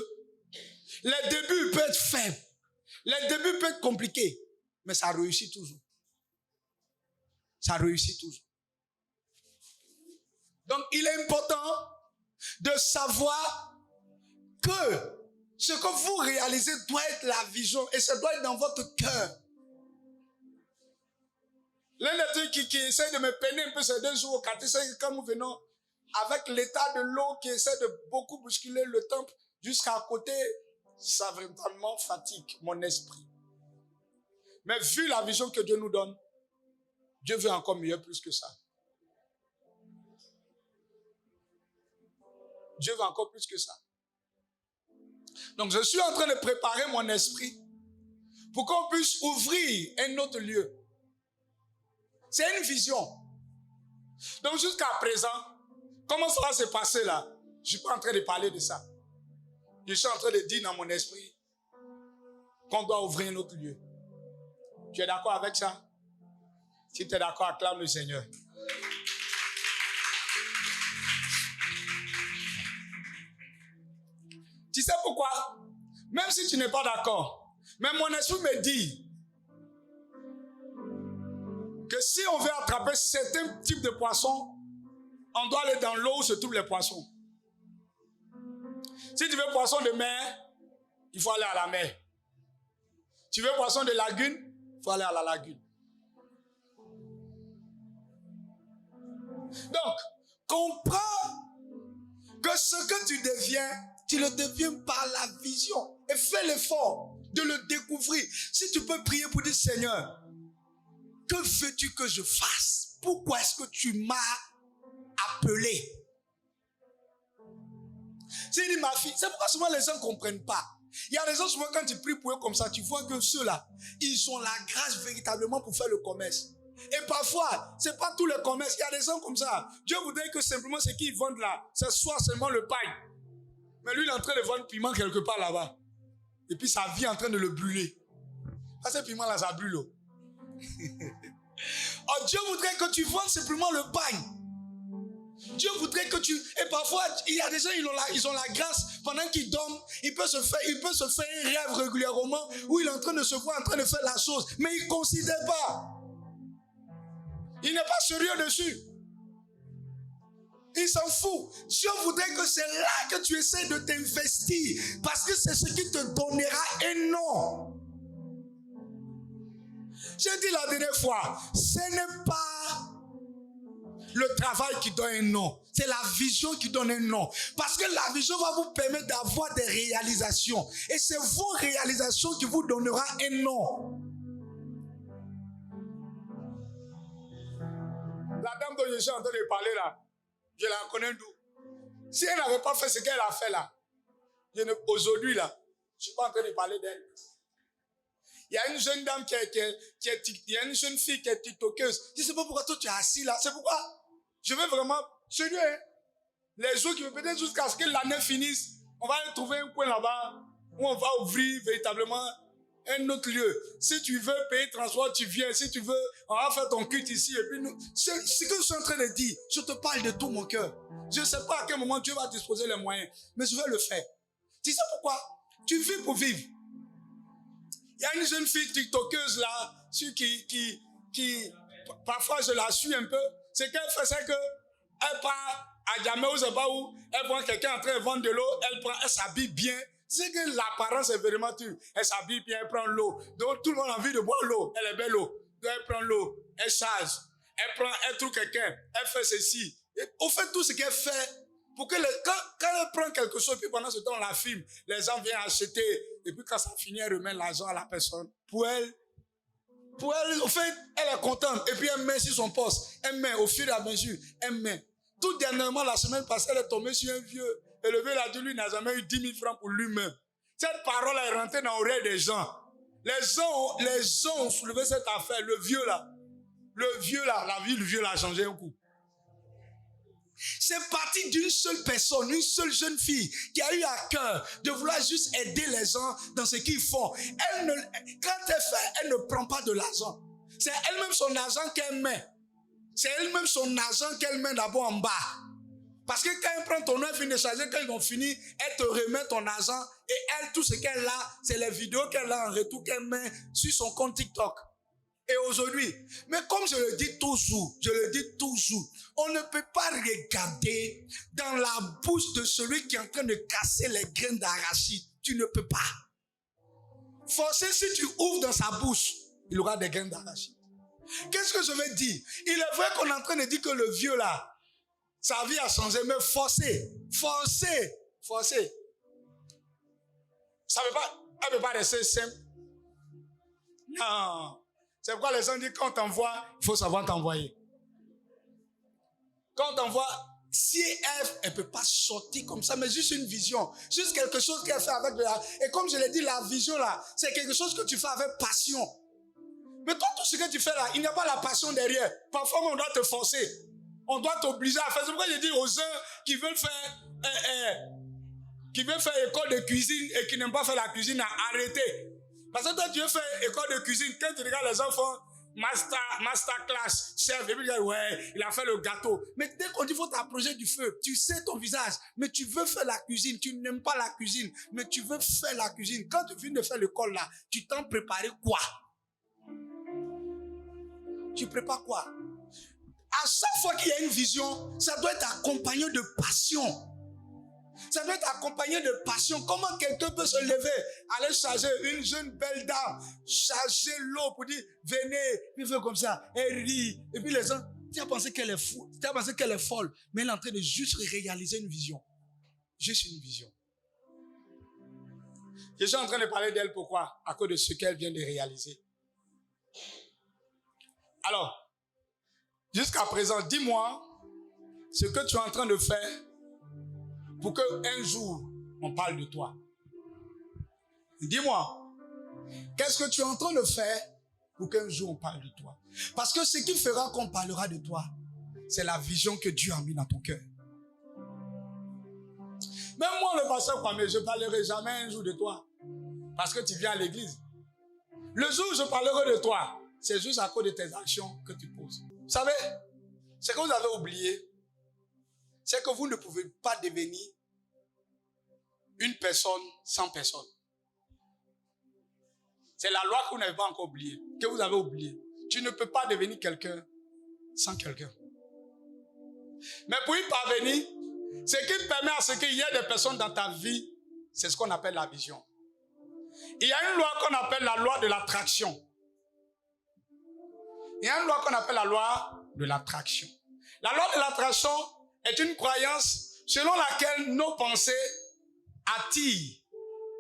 les débuts peuvent être faibles, les débuts peuvent être compliqués, mais ça réussit toujours. Ça réussit toujours. Donc il est important de savoir que ce que vous réalisez doit être la vision et ça doit être dans votre cœur. L'un des trucs qui essaie de me peiner un peu ces 2 jours au quartier, c'est que quand nous venons avec l'état de l'eau qui essaie de beaucoup bousculer le temple jusqu'à côté, ça vraiment fatigue mon esprit. Mais vu la vision que Dieu nous donne, Dieu veut encore mieux plus que ça. Dieu veut encore plus que ça. Donc je suis en train de préparer mon esprit pour qu'on puisse ouvrir un autre lieu. C'est une vision. Donc jusqu'à présent, comment ça va se passer là? Je ne suis pas en train de parler de ça. Je suis en train de dire dans mon esprit qu'on doit ouvrir un autre lieu. Tu es d'accord avec ça? Si tu es d'accord, acclame le Seigneur. Tu sais pourquoi? Même si tu n'es pas d'accord, mais mon esprit me dit que si on veut attraper certains types de poissons, on doit aller dans l'eau où se trouvent les poissons. Si tu veux poisson de mer, il faut aller à la mer. Tu veux poisson de lagune, il faut aller à la lagune. Donc, comprends que ce que tu deviens, tu le deviens par la vision. Et fais l'effort de le découvrir. Si tu peux prier pour dire, Seigneur, que veux-tu que je fasse? Pourquoi est-ce que tu m'as appelé? C'est dit, ma fille, c'est pourquoi souvent les gens ne comprennent pas. Il y a des gens, souvent quand tu pries pour eux comme ça, tu vois que ceux-là, ils ont la grâce véritablement pour faire le commerce. Et parfois, ce n'est pas tous les commerces. Il y a des gens comme ça. Dieu voudrait que simplement ce qu'ils vendent là, ce soit seulement le pain. Mais lui, il est en train de vendre piment quelque part là-bas. Et puis sa vie est en train de le brûler. Parce que ce piment là, ça brûle. Oh, Dieu voudrait que tu vendes simplement le pain. Dieu voudrait que tu... Et parfois, il y a des gens, ils ont la grâce. Pendant qu'ils dorment, il peut se faire un rêve régulièrement où il est en train de se voir en train de faire la chose. Mais il ne considère pas. Il n'est pas sérieux dessus. Il s'en fout. Dieu voudrait que c'est là que tu essaies de t'investir. Parce que c'est ce qui te donnera un nom. J'ai dit la dernière fois, ce n'est pas le travail qui donne un nom. C'est la vision qui donne un nom. Parce que la vision va vous permettre d'avoir des réalisations. Et c'est vos réalisations qui vous donneront un nom. La dame dont je suis en train de parler là, je la connais d'où? Si elle n'avait pas fait ce qu'elle a fait là, aujourd'hui là, je ne suis pas en train de parler d'elle. Il y a une jeune dame il y a une jeune fille qui est tiktokeuse. Je ne sais pas pourquoi toi tu es assis là. C'est pourquoi je veux vraiment, sérieux, hein? Les jours qui me peut-être jusqu'à ce que l'année finisse, on va trouver un coin là-bas où on va ouvrir véritablement un autre lieu. Si tu veux payer transport, tu viens. Si tu veux, on va faire ton culte ici. Et puis nous, ce que je suis en train de dire, je te parle de tout mon cœur. Je ne sais pas à quel moment Dieu va disposer les moyens, mais je vais le faire. Tu sais pourquoi? Tu vis pour vivre. Il y a une jeune fille tiktokeuse là, qui parfois je la suis un peu. Ce qu'elle fait, c'est qu'elle part à Djamé ou je sais pas où, elle voit quelqu'un en train de vendre de l'eau, elle s'habille bien. C'est que l'apparence est vraiment tue. Elle s'habille bien, elle prend l'eau. Donc tout le monde a envie de boire l'eau. Elle est belle l'eau. Donc elle prend l'eau, elle charge. Elle trouve quelqu'un, elle fait ceci. Et on fait tout ce qu'elle fait pour que quand elle prend quelque chose, puis pendant ce temps, on la filme, les gens viennent acheter, et puis quand ça finit, elle remet l'argent à la personne. Pour elle, au fait, elle est contente, et puis elle met sur son poste, elle met au fur et à mesure, elle met. Tout dernièrement, la semaine passée, elle est tombée sur un vieux, et le vieux a dit, lui, n'a jamais eu 10 000 francs pour lui-même. Cette parole est rentrée dans l'oreille des gens. Les gens ont soulevé cette affaire, le vieux là, la vie du vieux là a changé un coup. C'est parti d'une seule personne, une seule jeune fille qui a eu à cœur de vouloir juste aider les gens dans ce qu'ils font. Quand elle fait, elle ne prend pas de l'argent. C'est elle-même son argent qu'elle met. C'est elle-même son argent qu'elle met d'abord en bas. Parce que quand elle prend ton nom, elle finit de charger, quand ils ont fini, elle te remet ton argent et elle, tout ce qu'elle a, c'est les vidéos qu'elle a en retour qu'elle met sur son compte TikTok. Et aujourd'hui, mais comme je le dis toujours, on ne peut pas regarder dans la bouche de celui qui est en train de casser les graines d'arachide. Tu ne peux pas. Forcément, si tu ouvres dans sa bouche, il aura des graines d'arachide. Qu'est-ce que je veux dire? Il est vrai qu'on est en train de dire que le vieux là, sa vie a changé, mais forcé. Ça ne peut pas rester simple. Non. C'est pourquoi les gens disent quand on t'envoie, il faut savoir t'envoyer. Quand on t'envoie, si elle ne peut pas sortir comme ça, mais juste une vision, juste quelque chose qu'elle fait avec de la... Et comme je l'ai dit, la vision là, c'est quelque chose que tu fais avec passion. Mais toi, tout ce que tu fais là, il n'y a pas la passion derrière. Parfois, on doit te forcer. On doit t'obliger à faire. C'est pourquoi je dis aux gens qui veulent faire école de cuisine et qui n'aiment pas faire la cuisine, à arrêter. Parce que toi, tu veux faire école de cuisine, quand tu regardes les enfants, masterclass, chef, et puis ouais, il a fait le gâteau. Mais dès qu'on dit, il faut t'approcher du feu, tu sais ton visage, mais tu veux faire la cuisine, tu n'aimes pas la cuisine, mais tu veux faire la cuisine. Quand tu viens de faire l'école là, tu t'en prépares quoi? Tu prépares quoi? À chaque fois qu'il y a une vision, ça doit être accompagné de passion. Ça doit être accompagné de passion. Comment quelqu'un peut se lever, aller charger une jeune belle dame, charger l'eau pour dire, venez, puis faire comme ça, elle rit. Et puis les gens, tu as pensé qu'elle est fou, tu as pensé qu'elle est folle, mais elle est en train de juste réaliser une vision. Juste une vision. Je suis en train de parler d'elle, pourquoi? À cause de ce qu'elle vient de réaliser. Alors, jusqu'à présent, dis-moi ce que tu es en train de faire pour qu'un jour, on parle de toi. Dis-moi, qu'est-ce que tu es en train de faire pour qu'un jour, on parle de toi? Parce que ce qui fera qu'on parlera de toi, c'est la vision que Dieu a mis dans ton cœur. Même moi, le pasteur Kwame, je ne parlerai jamais un jour de toi. Parce que tu viens à l'église. Le jour où je parlerai de toi, c'est juste à cause de tes actions que tu poses. Vous savez, ce que vous avez oublié, c'est que vous ne pouvez pas devenir une personne sans personne. C'est la loi que vous n'avez pas encore oubliée, que vous avez oubliée. Tu ne peux pas devenir quelqu'un sans quelqu'un. Mais pour y parvenir, ce qui permet à ce qu'il y ait des personnes dans ta vie, c'est ce qu'on appelle la vision. Il y a une loi qu'on appelle la loi de l'attraction. Il y a une loi qu'on appelle la loi de l'attraction. La loi de l'attraction est une croyance selon laquelle nos pensées attirent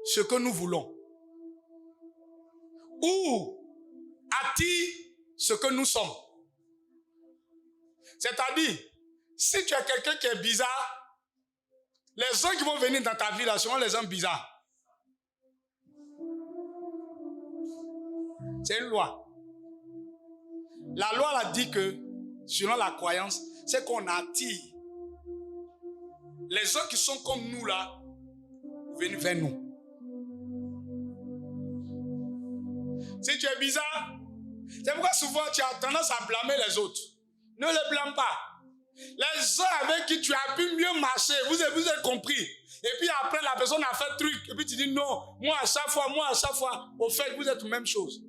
ce que nous voulons. Ou attirent ce que nous sommes. C'est-à-dire, si tu es quelqu'un qui est bizarre, les gens qui vont venir dans ta vie là seront les gens bizarres. C'est une loi. La loi a dit que, selon la croyance, c'est qu'on attire les gens qui sont comme nous là, venir vers nous. Si tu es bizarre, c'est pourquoi souvent tu as tendance à blâmer les autres. Ne les blâme pas. Les gens avec qui tu as pu mieux marcher, vous avez compris. Et puis après, la personne a fait truc. Et puis tu dis non, moi à chaque fois, au fait, vous êtes la même chose.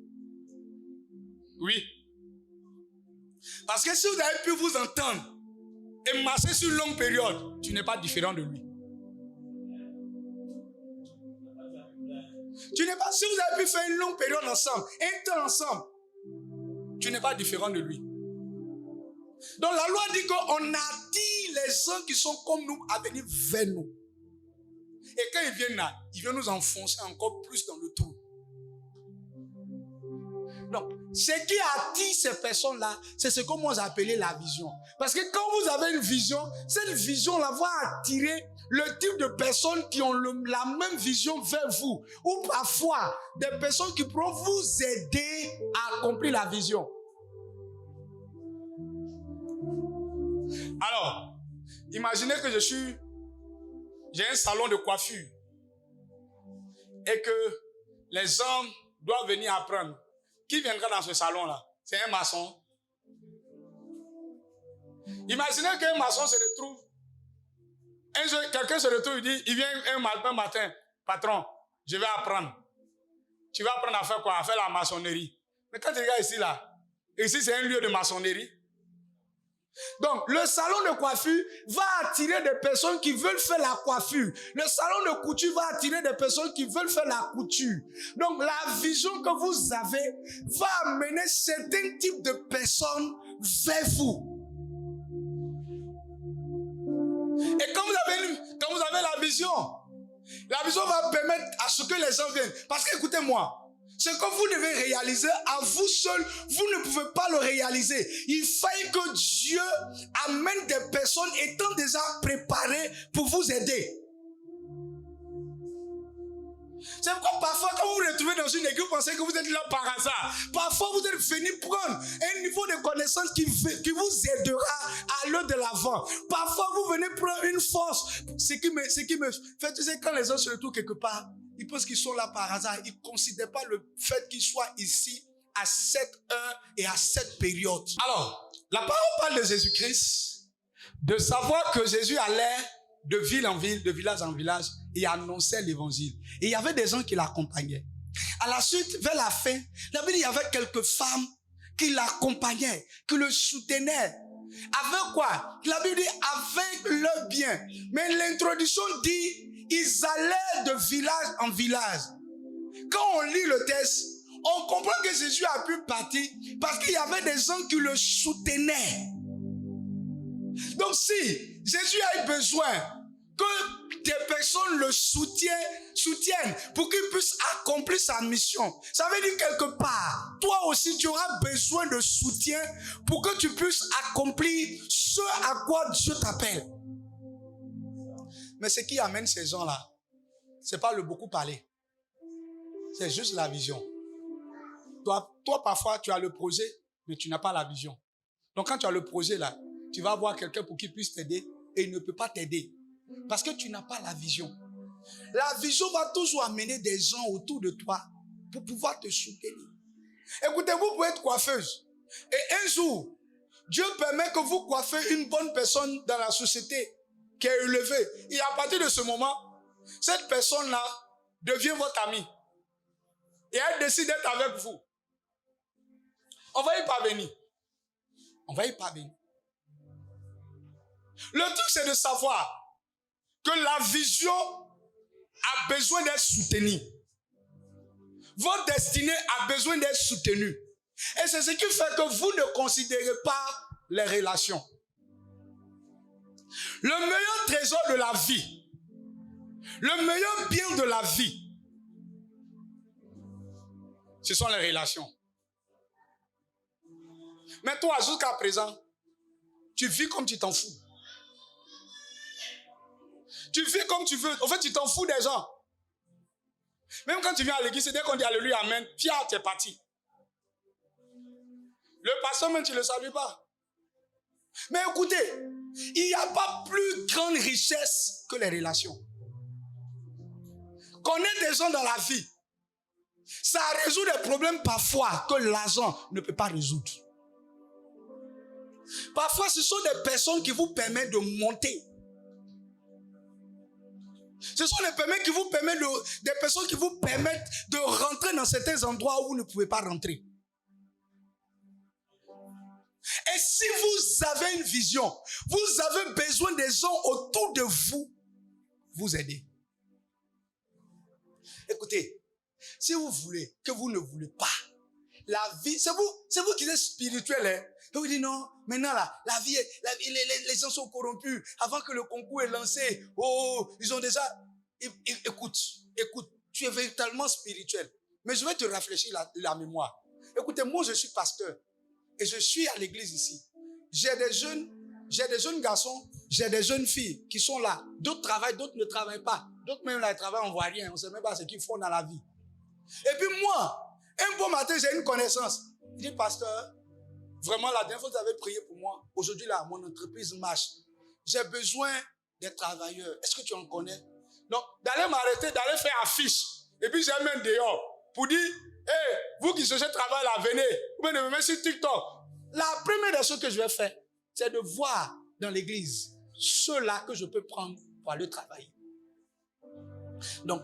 Oui. Parce que si vous avez pu vous entendre et marcher sur une longue période, tu n'es pas différent de lui. Si vous avez pu faire une longue période ensemble, un temps ensemble, tu n'es pas différent de lui. Donc la loi dit qu'on attire les gens qui sont comme nous à venir vers nous. Et quand ils viennent là, ils viennent nous enfoncer encore plus dans le trou. Donc, ce qui attire ces personnes-là, c'est ce que moi j'appelais la vision. Parce que quand vous avez une vision, cette vision-là va attirer le type de personnes qui ont la même vision vers vous. Ou parfois, des personnes qui pourront vous aider à accomplir la vision. Alors, imaginez que j'ai un salon de coiffure et que les hommes doivent venir apprendre. Qui viendra dans ce salon-là? C'est un maçon. Imaginez qu'un maçon se retrouve. Un jour, quelqu'un se retrouve, il vient un matin, patron, je vais apprendre. Tu vas apprendre à faire quoi? À faire la maçonnerie. Mais quand tu regardes ici c'est un lieu de maçonnerie. Donc, le salon de coiffure va attirer des personnes qui veulent faire la coiffure. Le salon de couture va attirer des personnes qui veulent faire la couture. Donc, la vision que vous avez va amener certains types de personnes vers vous. Et quand vous avez la vision va permettre à ce que les gens viennent. Parce que, écoutez-moi, ce que vous devez réaliser à vous seul, vous ne pouvez pas le réaliser. Il faut que Dieu amène des personnes étant déjà préparées pour vous aider. C'est pourquoi parfois quand vous vous retrouvez dans une équipe, vous pensez que vous êtes là par hasard. Parfois vous êtes venu prendre un niveau de connaissance qui vous aidera à aller de l'avant. Parfois vous venez prendre une force. Ce qui me fait, tu sais, quand les gens se retrouvent quelque part, ils pensent qu'ils sont là par hasard. Ils ne considèrent pas le fait qu'ils soient ici à cette heure et à cette période. Alors, la parole parle de Jésus-Christ, de savoir que Jésus allait de ville en ville, de village en village, et annonçait l'évangile. Et il y avait des gens qui l'accompagnaient. À la suite, vers la fin, la Bible, il y avait quelques femmes qui l'accompagnaient, qui le soutenaient. Avec quoi? La Bible dit avec leur bien. Mais l'introduction dit, ils allaient de village en village. Quand on lit le texte, on comprend que Jésus a pu partir parce qu'il y avait des gens qui le soutenaient. Donc si Jésus a eu besoin que des personnes le soutiennent pour qu'il puisse accomplir sa mission, ça veut dire quelque part, toi aussi tu auras besoin de soutien pour que tu puisses accomplir ce à quoi Dieu t'appelle. Mais ce qui amène ces gens-là, c'est pas le beaucoup parler. C'est juste la vision. Toi, parfois, tu as le projet, mais tu n'as pas la vision. Donc, quand tu as le projet là, tu vas voir quelqu'un pour qu'il puisse t'aider et il ne peut pas t'aider. Parce que tu n'as pas la vision. La vision va toujours amener des gens autour de toi pour pouvoir te soutenir. Écoutez, vous pouvez être coiffeuse. Et un jour, Dieu permet que vous coiffez une bonne personne dans la société qui est élevée. Et à partir de ce moment, cette personne-là devient votre amie. Et elle décide d'être avec vous. On va y parvenir. On va y parvenir. Le truc, c'est de savoir que la vision a besoin d'être soutenue. Votre destinée a besoin d'être soutenue. Et c'est ce qui fait que vous ne considérez pas les relations. Le meilleur trésor de la vie, le meilleur bien de la vie, ce sont les relations. Mais toi, jusqu'à présent, tu vis comme tu t'en fous. Tu vis comme tu veux. En fait, tu t'en fous des gens. Même quand tu viens à l'église, dès qu'on dit Alléluia, Amen, fier, tu es parti. Le pasteur même, tu ne le salues pas. Mais écoutez, il n'y a pas plus grande richesse que les relations. Connaître des gens dans la vie, ça résout des problèmes parfois que l'argent ne peut pas résoudre. Parfois, ce sont des personnes qui vous permettent de monter. Ce sont des personnes qui vous permettent de rentrer dans certains endroits où vous ne pouvez pas rentrer. Et si vous avez une vision, vous avez besoin des gens autour de vous aider. Écoutez, si vous voulez que vous ne voulez pas la vie, c'est vous qui êtes spirituel, hein. Et vous dites non, maintenant là, la vie, les gens sont corrompus. Avant que le concours est lancé, ils ont déjà... Écoute, tu es véritablement spirituel. Mais je vais te rafraîchir la mémoire. Écoutez, moi je suis pasteur et je suis à l'église ici. J'ai des jeunes garçons, j'ai des jeunes filles qui sont là. D'autres travaillent, d'autres ne travaillent pas. D'autres même là, ils travaillent, on ne voit rien. On ne sait même pas ce qu'ils font dans la vie. Et puis moi, un bon matin, j'ai une connaissance. Il dit, pasteur, vraiment la dernière fois vous avez prié pour moi. Aujourd'hui là, mon entreprise marche. J'ai besoin des travailleurs. Est-ce que tu en connais? Donc, d'aller m'arrêter, d'aller faire affiche. Et puis j'ai mis dehors pour dire, hey, vous qui cherchez travail là, venez. Vous venez me mettre sur TikTok. La première des choses que je vais faire, c'est de voir dans l'église ceux-là que je peux prendre pour aller travailler. Donc,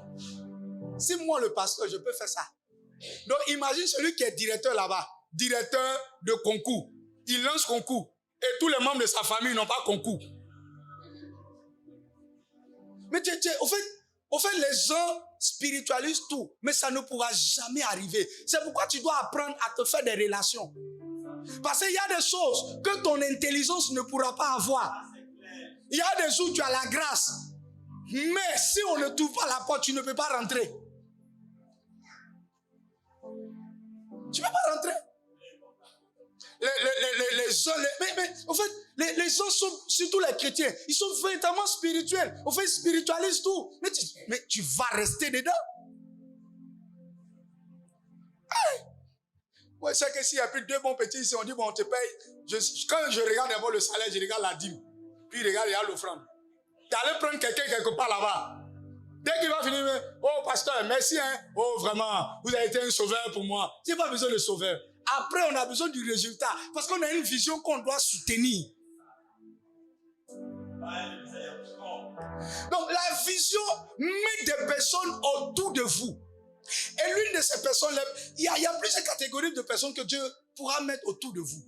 si moi le pasteur, je peux faire ça. Donc, imagine celui qui est directeur là-bas, directeur de concours. Il lance concours et tous les membres de sa famille n'ont pas concours. Mais au fait, les gens spiritualisent tout, mais ça ne pourra jamais arriver. C'est pourquoi tu dois apprendre à te faire des relations. Parce qu'il y a des choses que ton intelligence ne pourra pas avoir. Il y a des jours où tu as la grâce. Mais si on ne t'ouvre pas la porte, tu ne peux pas rentrer. Tu ne peux pas rentrer. Les gens, mais en fait, les gens sont, surtout les chrétiens, ils sont véritablement spirituels. En fait, ils spiritualisent tout. Mais tu vas rester dedans. Hey. Ouais, c'est que s'il n'y a plus deux bons petits ici, on dit, bon, on te paye. Quand je regarde d'abord le salaire, je regarde la dîme. Puis je regarde l'offrande. Tu allais prendre quelqu'un quelque part là-bas. Dès qu'il va finir, oh pasteur, merci, hein. Oh vraiment, vous avez été un sauveur pour moi. Tu n'as pas besoin de sauveur. Après, on a besoin du résultat. Parce qu'on a une vision qu'on doit soutenir. Donc la vision met des personnes autour de vous. Et l'une de ces personnes, il y a plusieurs catégories de personnes que Dieu pourra mettre autour de vous.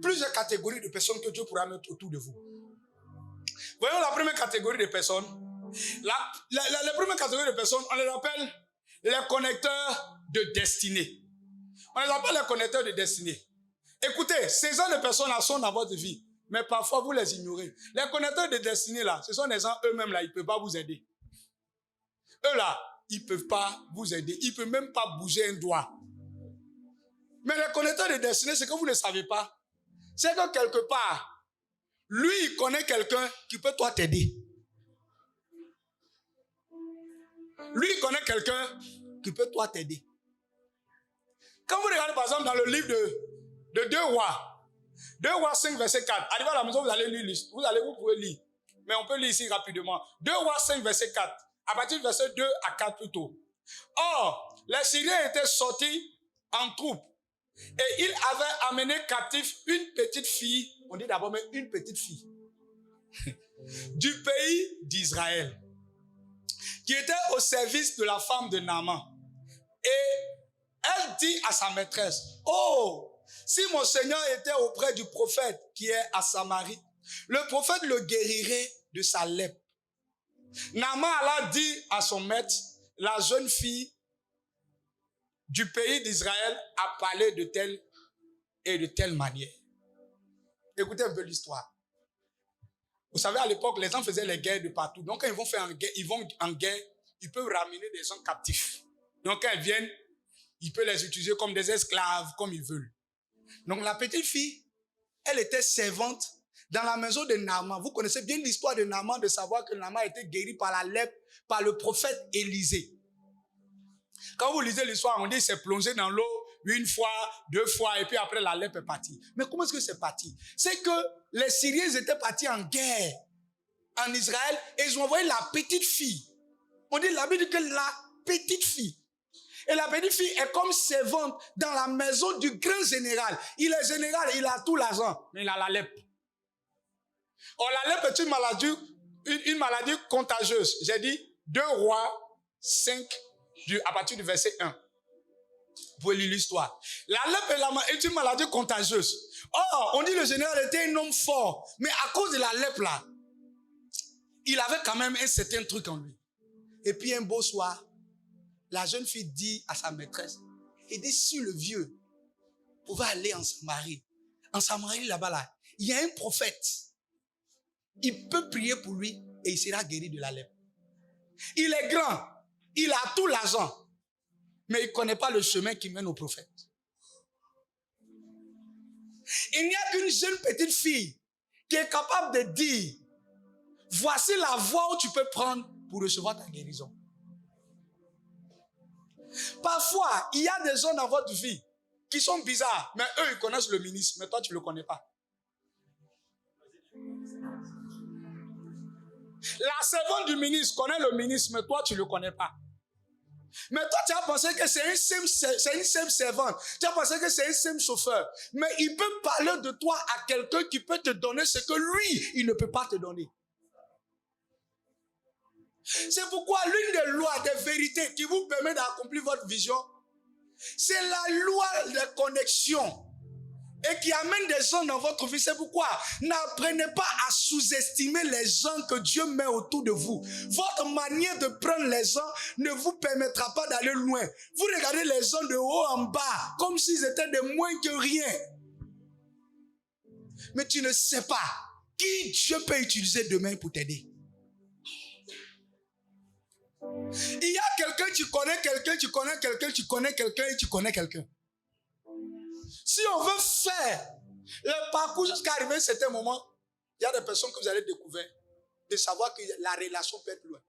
Plusieurs catégories de personnes que Dieu pourra mettre autour de vous. Voyons la première catégorie de personnes. La première catégorie de personnes, on les appelle les connecteurs de destinée. On les appelle les connecteurs de destinée. Écoutez, ces gens de personnes-là sont dans votre vie, mais parfois vous les ignorez. Les connecteurs de destinée, là, ce sont des gens eux-mêmes, là, ils ne peuvent pas vous aider. Eux, là, ils ne peuvent pas vous aider. Ils ne peuvent même pas bouger un doigt. Mais les connecteurs de destinée, c'est que vous ne savez pas. C'est que quelque part, lui, il connaît quelqu'un qui peut toi t'aider. Lui, il connaît quelqu'un qui peut toi t'aider. Quand vous regardez par exemple dans le livre de 2 Rois, 2 Rois 5 verset 4, arrivé à la maison, vous allez lire, vous pouvez lire. Mais on peut lire ici rapidement. 2 Rois 5 verset 4, à partir du verset 2 à 4 plutôt. Or, les Syriens étaient sortis en troupe et ils avaient amené captif une petite fille, on dit d'abord mais une petite fille, du pays d'Israël, qui était au service de la femme de Naaman. Et elle dit à sa maîtresse, oh, si mon Seigneur était auprès du prophète qui est à Samarie, le prophète le guérirait de sa lèpre. Naaman alla dire à son maître, la jeune fille du pays d'Israël a parlé de telle et de telle manière. Écoutez un peu l'histoire. Vous savez, à l'époque, les gens faisaient les guerres de partout. Donc, quand ils vont en guerre, ils peuvent ramener des gens captifs. Donc, quand ils viennent, ils peuvent les utiliser comme des esclaves, comme ils veulent. Donc, la petite fille, elle était servante dans la maison de Naaman. Vous connaissez bien l'histoire de Naaman, de savoir que Naaman a été guéri par la lèpre, par le prophète Élisée. Quand vous lisez l'histoire, on dit qu'il s'est plongé dans l'eau 1 fois, 2 fois, et puis après la lèpre est partie. Mais comment est-ce que c'est parti? C'est que les Syriens étaient partis en guerre en Israël et ils ont envoyé la petite fille. On dit la Bible dit que la petite fille. Et la petite fille est comme servante dans la maison du grand général. Il est général, il a tout l'argent, mais il a la lèpre. Or, la lèpre est une maladie contagieuse. J'ai dit 2 Rois 5, à partir du verset 1. Vous pouvez lire l'histoire. La lèpre est une maladie contagieuse. Or, on dit que le général était un homme fort. Mais à cause de la lèpre là, il avait quand même un certain truc en lui. Et puis un beau soir, la jeune fille dit à sa maîtresse, Il dit, si le vieux pouvait aller en Samarie là-bas, là, il y a un prophète. Il peut prier pour lui et il sera guéri de la lèpre. Il est grand, il a tout l'argent, mais il ne connaît pas le chemin qui mène au prophète. Il n'y a qu'une jeune petite fille qui est capable de dire, voici la voie où tu peux prendre pour recevoir ta guérison. Parfois, il y a des gens dans votre vie qui sont bizarres, mais eux, ils connaissent le ministre, mais toi, tu ne le connais pas. La servante du ministre connaît le ministre, mais toi, tu ne le connais pas. Mais toi, tu as pensé que c'est une simple servante. Tu as pensé que c'est un simple chauffeur. Mais il peut parler de toi à quelqu'un qui peut te donner ce que lui, il ne peut pas te donner. C'est pourquoi l'une des lois, des vérités qui vous permet d'accomplir votre vision, c'est la loi de connexion. Et qui amène des gens dans votre vie. C'est pourquoi n'apprenez pas à sous-estimer les gens que Dieu met autour de vous. Votre manière de prendre les gens ne vous permettra pas d'aller loin. Vous regardez les gens de haut en bas comme s'ils étaient de moins que rien. Mais tu ne sais pas qui Dieu peut utiliser demain pour t'aider. Il y a quelqu'un, tu connais quelqu'un, tu connais quelqu'un, tu connais quelqu'un et tu connais quelqu'un. Si on veut faire le parcours jusqu'à arriver à un certain moment, il y a des personnes que vous allez découvrir, de savoir que la relation peut être loin.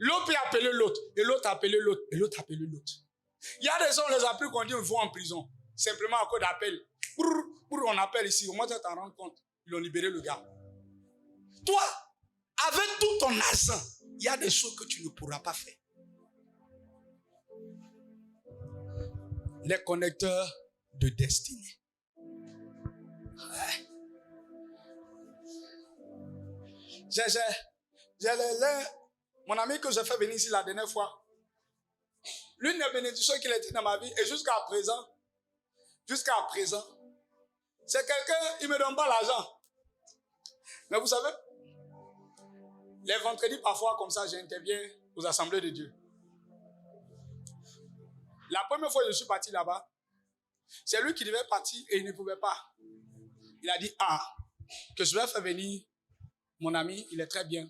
L'autre peut appeler l'autre, et l'autre appeler l'autre, et l'autre appeler l'autre. Il y a des gens, on les a pris qu'on dit qu'ils vont en prison, simplement à cause d'appel. On appelle ici, au moins tu t'en rends compte, ils ont libéré le gars. Toi, avec tout ton argent, il y a des choses que tu ne pourras pas faire. Les connecteurs de destinée. Ouais. Mon ami que j'ai fait venir ici la dernière fois, l'une des bénédictions qu'il a été dans ma vie, et jusqu'à présent, c'est quelqu'un, il ne me donne pas l'argent. Mais vous savez, les vendredis, parfois, comme ça, j'interviens aux assemblées de Dieu. La première fois que je suis parti là-bas, c'est lui qui devait partir et il ne pouvait pas. Il a dit, que je vais faire venir mon ami, il est très bien.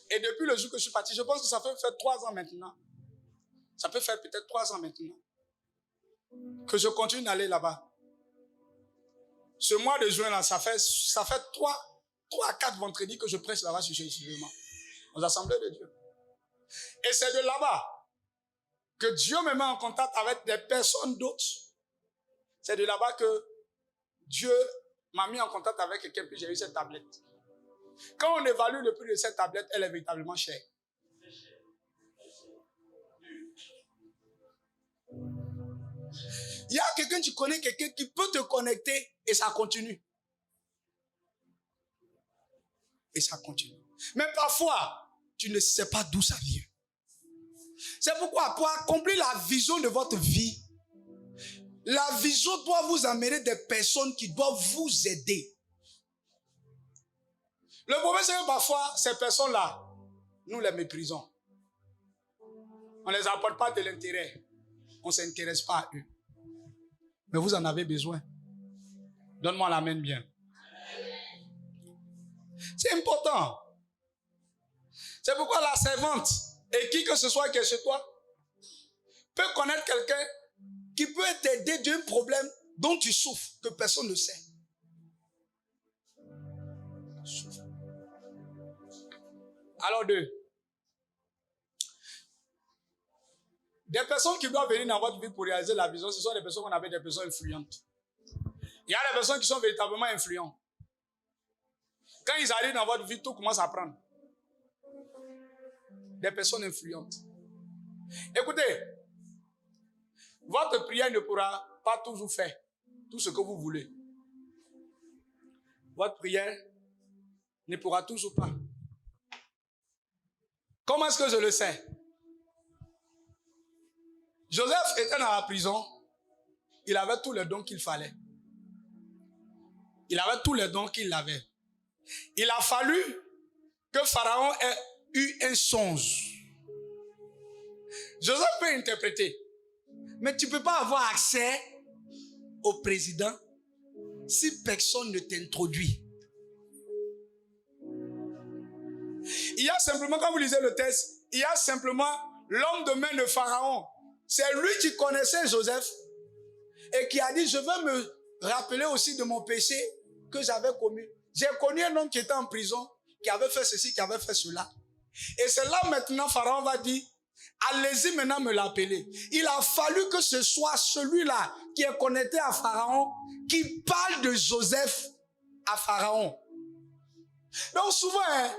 Et depuis le jour que je suis parti, je pense que ça peut faire 3 ans maintenant. Ça peut faire peut-être 3 ans maintenant. Que je continue d'aller là-bas. Ce mois de juin, là, ça fait 3 à 4 vendredis que je prêche là-bas sur Jésus-Seulement. Aux assemblées de Dieu. Et c'est de là-bas que Dieu me met en contact avec des personnes d'autres. C'est de là-bas que Dieu m'a mis en contact avec quelqu'un, puis j'ai eu cette tablette. Quand on évalue le prix de cette tablette, elle est véritablement chère. Il y a quelqu'un, tu connais quelqu'un qui peut te connecter et ça continue. Et ça continue. Mais parfois, tu ne sais pas d'où ça vient. C'est pourquoi, pour accomplir la vision de votre vie, la vision doit vous amener des personnes qui doivent vous aider. Le problème, c'est que parfois, ces personnes-là, nous les méprisons. On ne les apporte pas de l'intérêt. On ne s'intéresse pas à eux. Mais vous en avez besoin. Donne-moi la main bien. C'est important. C'est pourquoi la servante, et qui que ce soit qui est chez toi, peut connaître quelqu'un qui peut t'aider d'un problème dont tu souffres, que personne ne sait. Alors des personnes qui doivent venir dans votre vie pour réaliser la vision, ce sont des personnes qu'on appelle des personnes influentes. Il y a des personnes qui sont véritablement influentes. Quand ils arrivent dans votre vie, tout commence à prendre. Des personnes influentes. Écoutez, votre prière ne pourra pas toujours faire tout ce que vous voulez. Votre prière ne pourra toujours pas. Comment est-ce que je le sais? Joseph était dans la prison. Il avait tous les dons qu'il fallait. Il avait tous les dons qu'il avait. Il a fallu que Pharaon ait eu un songe. Joseph peut interpréter. Mais tu ne peux pas avoir accès au président si personne ne t'introduit. Il y a simplement, quand vous lisez le texte, il y a simplement l'homme de main de Pharaon. C'est lui qui connaissait Joseph et qui a dit, je veux me rappeler aussi de mon péché que j'avais commis. J'ai connu un homme qui était en prison, qui avait fait ceci, qui avait fait cela. Et c'est là maintenant, Pharaon va dire, allez-y maintenant me l'appeler. Il a fallu que ce soit celui-là qui est connecté à Pharaon, qui parle de Joseph à Pharaon. Donc souvent, hein,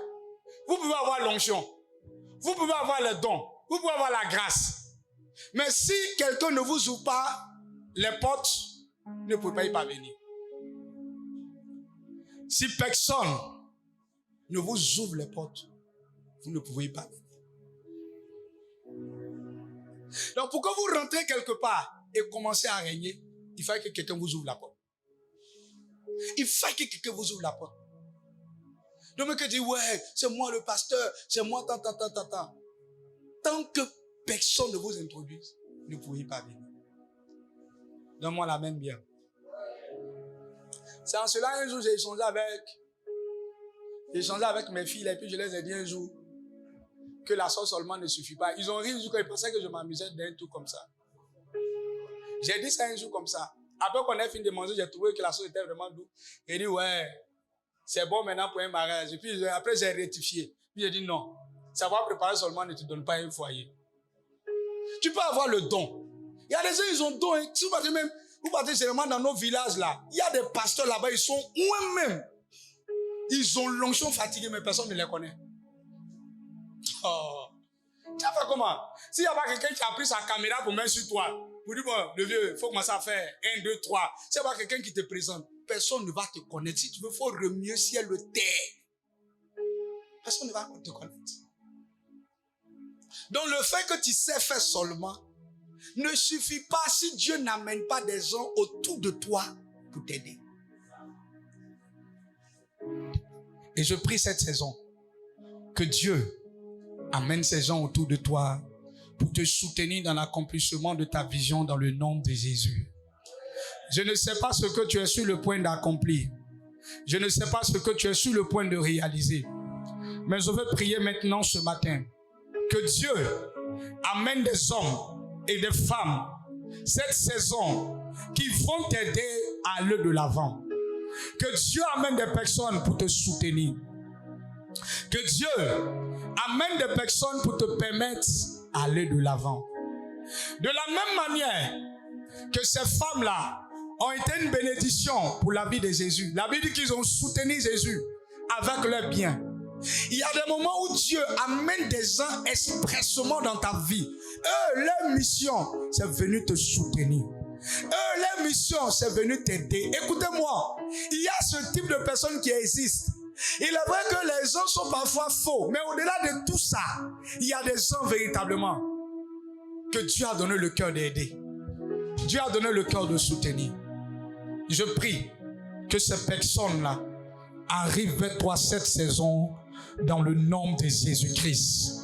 vous pouvez avoir l'onction, vous pouvez avoir le don, vous pouvez avoir la grâce. Mais si quelqu'un ne vous ouvre pas les portes, ne pouvez pas y parvenir. Si personne ne vous ouvre les portes, vous ne pouvez pas venir. Donc pour que vous rentrez quelque part et commencez à régner, il faut que quelqu'un vous ouvre la porte. Il faut que quelqu'un vous ouvre la porte. Donc le mec dit, ouais, c'est moi le pasteur, c'est moi, tant. Tant que personne ne vous introduise, vous ne pouvez pas venir. Donne-moi la main bien. C'est en cela, un jour, j'ai échangé avec mes filles, et puis je les ai dit un jour que la sauce seulement ne suffit pas. Ils ont ri un jour quand ils pensaient que je m'amusais d'un tout comme ça. J'ai dit ça un jour comme ça. Après qu'on ait fini de manger, j'ai trouvé que la sauce était vraiment douce. J'ai dit, ouais, c'est bon maintenant pour un mariage. Et puis après, j'ai rectifié. Puis j'ai dit, non, savoir préparer seulement ne te donne pas un foyer. Tu peux avoir le don. Il y a des gens, ils ont don. Hein. Si vous partez généralement dans nos villages là, il y a des pasteurs là-bas, ils sont eux-mêmes. Ils ont l'onction fatiguée, mais personne ne les connaît. Oh. Tu as fait comment? S'il n'y a pas quelqu'un qui a pris sa caméra pour mettre sur toi, pour dire, bon, le vieux, il faut commencer à faire 1, 2, 3. S'il n'y a pas quelqu'un qui te présente, personne ne va te connaître. Si tu veux, il faut remuer ciel le terre. Personne ne va te connaître. Donc le fait que tu sais faire seulement ne suffit pas si Dieu n'amène pas des gens autour de toi pour t'aider. Et je prie cette saison que Dieu amène ces gens autour de toi pour te soutenir dans l'accomplissement de ta vision dans le nom de Jésus. Je ne sais pas ce que tu es sur le point d'accomplir. Je ne sais pas ce que tu es sur le point de réaliser. Mais je veux prier maintenant ce matin que Dieu amène des hommes et des femmes cette saison qui vont t'aider à aller de l'avant. Que Dieu amène des personnes pour te soutenir. Que Dieu amène des personnes pour te permettre d'aller de l'avant. De la même manière que ces femmes-là ont été une bénédiction pour la vie de Jésus. La Bible dit qu'ils ont soutenu Jésus avec leurs biens. Il y a des moments où Dieu amène des gens expressément dans ta vie. Eux, leur mission, c'est venu te soutenir. Eux, leur mission, c'est venu t'aider. Écoutez-moi, il y a ce type de personnes qui existent. Il est vrai que les gens sont parfois faux, mais au-delà de tout ça, il y a des gens véritablement que Dieu a donné le cœur d'aider. Dieu a donné le cœur de soutenir. Je prie que ces personnes-là arrivent vers toi cette saison dans le nom de Jésus-Christ.